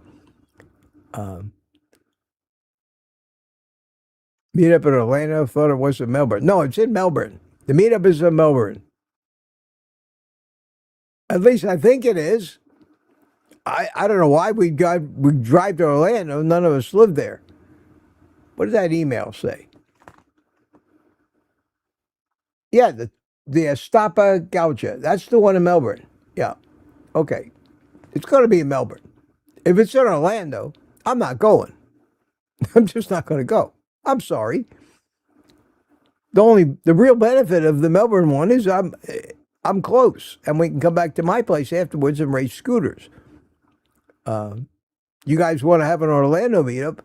Meetup in Orlando, thought it was in Melbourne. No, it's in Melbourne. The meetup is in Melbourne. At least I think it is. I don't know why we drive to Orlando. None of us live there. What did that email say? Yeah, the Estapa Gaucha. That's the one in Melbourne. Yeah. Okay. It's going to be in Melbourne. If it's in Orlando, I'm not going. I'm just not going to go. I'm sorry. The real benefit of the Melbourne one is I'm close, and we can come back to my place afterwards and race scooters. You guys want to have an Orlando meetup?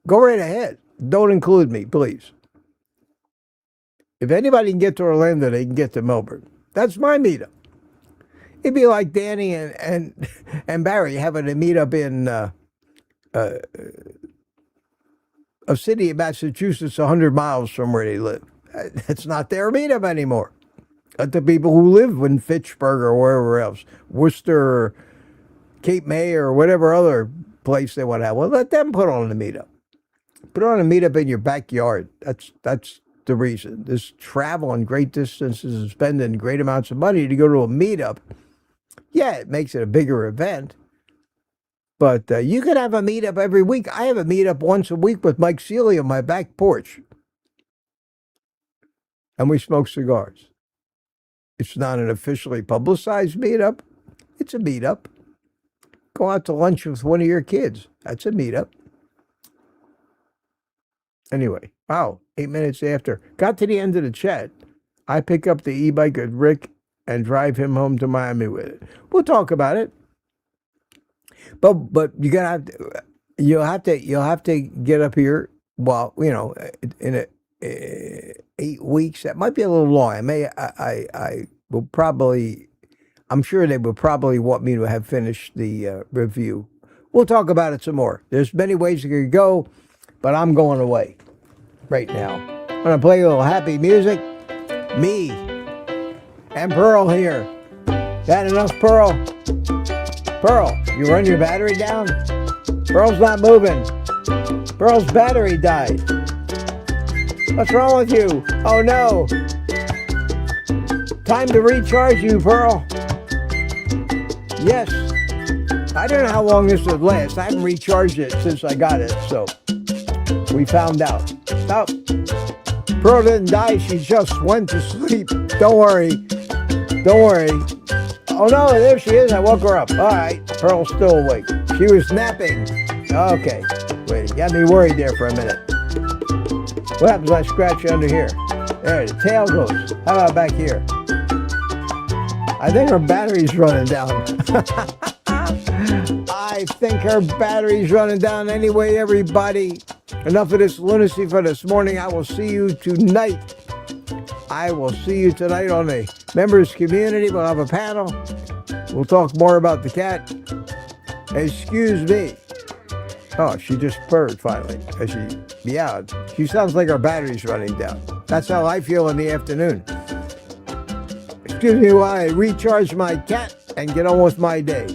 Go right ahead. Don't include me, please. If anybody can get to Orlando, they can get to Melbourne. That's my meetup. It'd be like Danny and Barry having a meetup in a city in Massachusetts 100 miles from where they live. It's not their meetup anymore. Let the people who live in Fitchburg or wherever else, Worcester or Cape May or whatever other place they want to have, well, let them put on the meetup. Put on a meetup in your backyard. That's the reason. This travel on great distances and spending great amounts of money to go to a meetup, yeah, it makes it a bigger event. But you could have a meetup every week. I have a meetup once a week with Mike Seeley on my back porch. And we smoke cigars. It's not an officially publicized meetup. It's a meetup. Go out to lunch with one of your kids. That's a meetup. Anyway, wow, 8 minutes after. Got to the end of the chat. I pick up the e-bike with Rick and drive him home to Miami with it. We'll talk about it. But you'll have to get up here. Well, you know, in 8 weeks. That might be a little long. I will probably. I'm sure they will probably want me to have finished the review. We'll talk about it some more. There's many ways you could go, but I'm going away right now. I'm gonna play a little happy music. Me and Pearl here. That enough, Pearl? Pearl, you run your battery down? Pearl's not moving. Pearl's battery died. What's wrong with you? Oh no. Time to recharge you, Pearl. Yes. I don't know how long this would last. I haven't recharged it since I got it, so we found out. Oh, Pearl didn't die. She just went to sleep. Don't worry. Don't worry. Oh no, there she is. I woke her up. All right. Pearl's still awake. She was napping. Okay. Wait, you got me worried there for a minute. What happens if I scratch you under here? There, the tail goes. How about back here? I think her battery's running down. I think her battery's running down. Anyway, everybody, enough of this lunacy for this morning. I will see you tonight. I will see you tonight on the members community. We'll have a panel. We'll talk more about the cat. Excuse me. Oh, she just purred finally. She meowed. She sounds like her battery's running down. That's how I feel in the afternoon. Excuse me while I recharge my cat and get on with my day.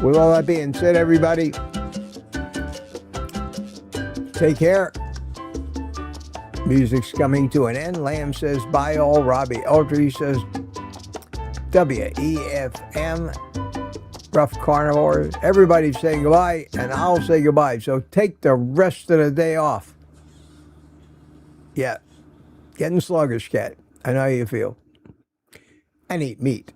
With all that being said, everybody, take care. Music's coming to an end. Lamb says bye all. Robbie Eldry says WEFM. Rough Carnivores. Everybody's saying goodbye, and I'll say goodbye. So take the rest of the day off. Yeah. Getting sluggish, cat. I know how you feel. And eat meat.